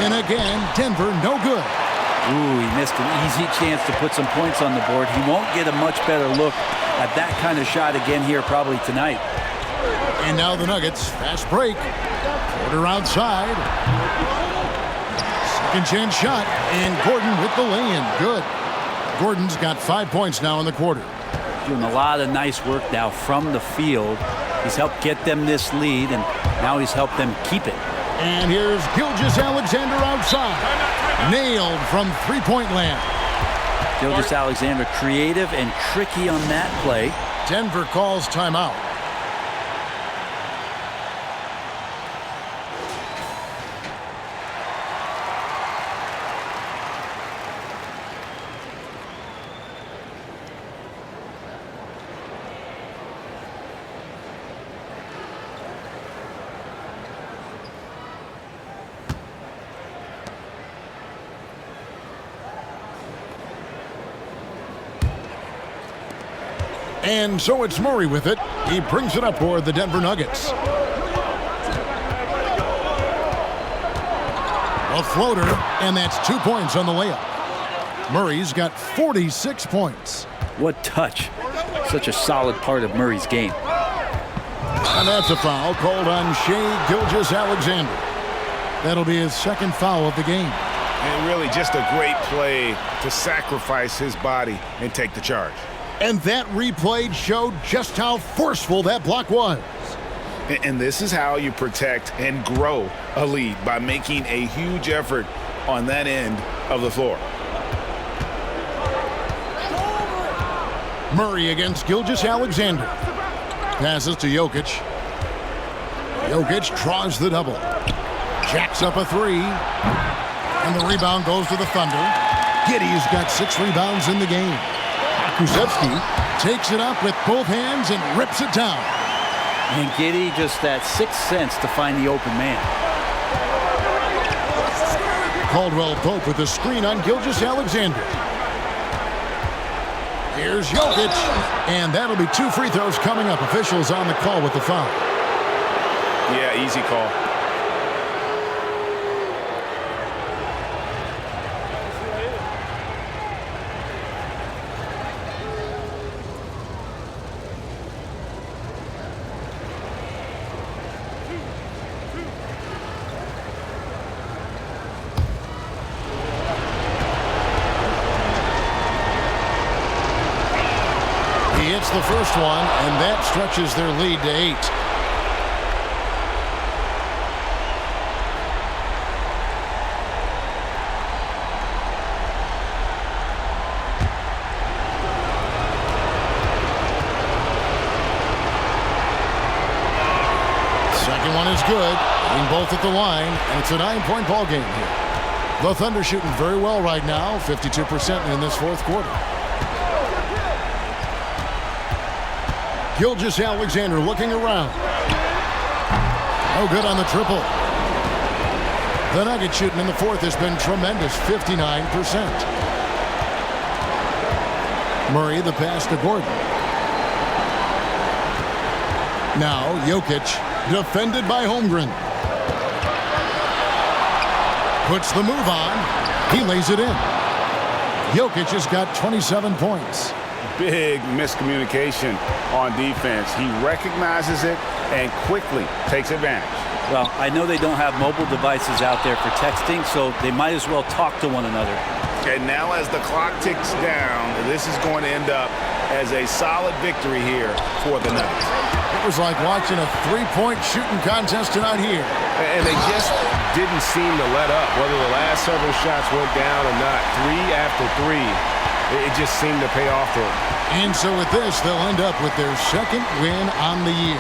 And again, Denver no good. Ooh, he missed an easy chance to put some points on the board. He won't get a much better look at that kind of shot again here probably tonight. And now the Nuggets, fast break. Porter outside. Second chance shot, and Gordon with the lay-in. Good. Gordon's got 5 points now in the quarter. Doing a lot of nice work now from the field. He's helped get them this lead, and now he's helped them keep it. And here's Gilgeous-Alexander outside. Nailed from three-point land. Gilgeous-Alexander creative and tricky on that play. Denver calls timeout. And so it's Murray with it. He brings it up for the Denver Nuggets. A floater, and that's 2 points on the layup. Murray's got 46 points. What touch. Such a solid part of Murray's game. And that's a foul called on Shai Gilgeous-Alexander. That'll be his 2nd foul of the game. And really just a great play to sacrifice his body and take the charge. And that replay showed just how forceful that block was. And this is how you protect and grow a lead, by making a huge effort on that end of the floor. Murray against Gilgeous-Alexander. Passes to Jokic. Jokic draws the double. Jacks up a 3. And the rebound goes to the Thunder. Giddey's got 6 rebounds in the game. Pokusevski Takes it up with both hands and rips it down. And Giddey just that sixth sense to find the open man. Caldwell Pope with the screen on Gilgeous-Alexander. Here's Jokic, and that'll be 2 free throws coming up. Officials on the call with the foul. Yeah, easy call. He hits the first one, and that stretches their lead to 8. Second one is good. Hitting both at the line, and it's a 9-point ball game here. The Thunder shooting very well right now, 52% in this fourth quarter. Gilgeous-Alexander looking around. No good on the triple. The Nuggets shooting in the fourth has been tremendous, 59%. Murray the pass to Gordon. Now Jokic, defended by Holmgren. Puts the move on. He lays it in. Jokic has got 27 points. Big miscommunication on defense. He recognizes it and quickly takes advantage. Well, I know they don't have mobile devices out there for texting, so they might as well talk to one another. And now as the clock ticks down, this is going to end up as a solid victory here for the Nuggets. It was like watching a 3-point shooting contest tonight here. And they just didn't seem to let up, whether the last several shots went down or not. 3 after 3. It just seemed to pay off for them. And so with this, they'll end up with their second win on the year.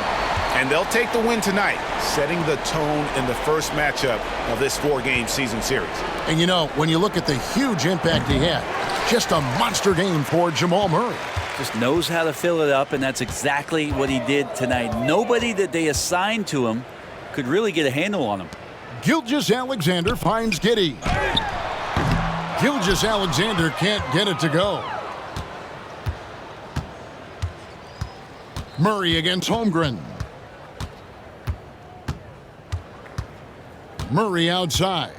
And they'll take the win tonight, setting the tone in the first matchup of this 4-game season series. And you know, when you look at the huge impact he had, just a monster game for Jamal Murray. Just knows how to fill it up, and that's exactly what he did tonight. Nobody that they assigned to him could really get a handle on him. Gilgeous-Alexander finds Giddey. Gilgeous-Alexander can't get it to go. Murray against Holmgren. Murray outside.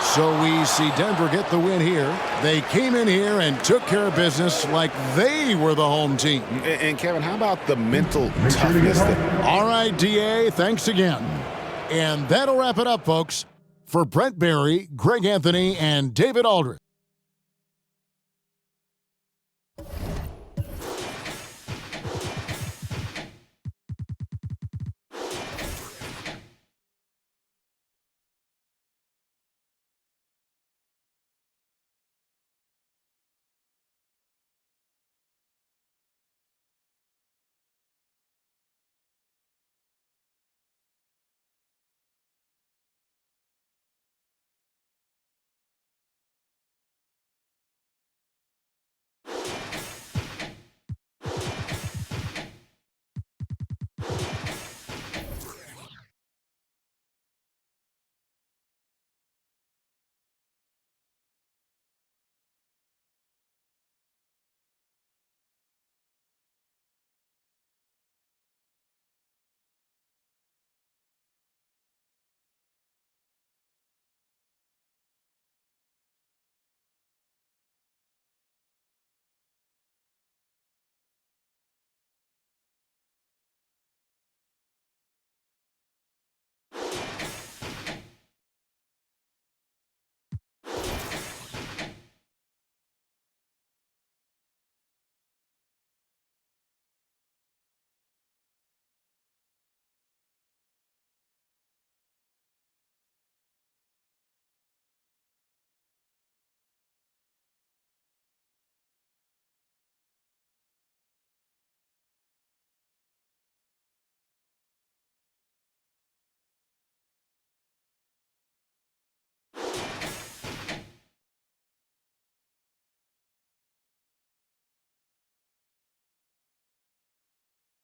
So we see Denver get the win here. They came in here and took care of business like they were the home team. And Kevin, how about the mental toughness? All right, DA, thanks again. And that'll wrap it up, folks. For Brent Barry, Greg Anthony, and David Aldridge.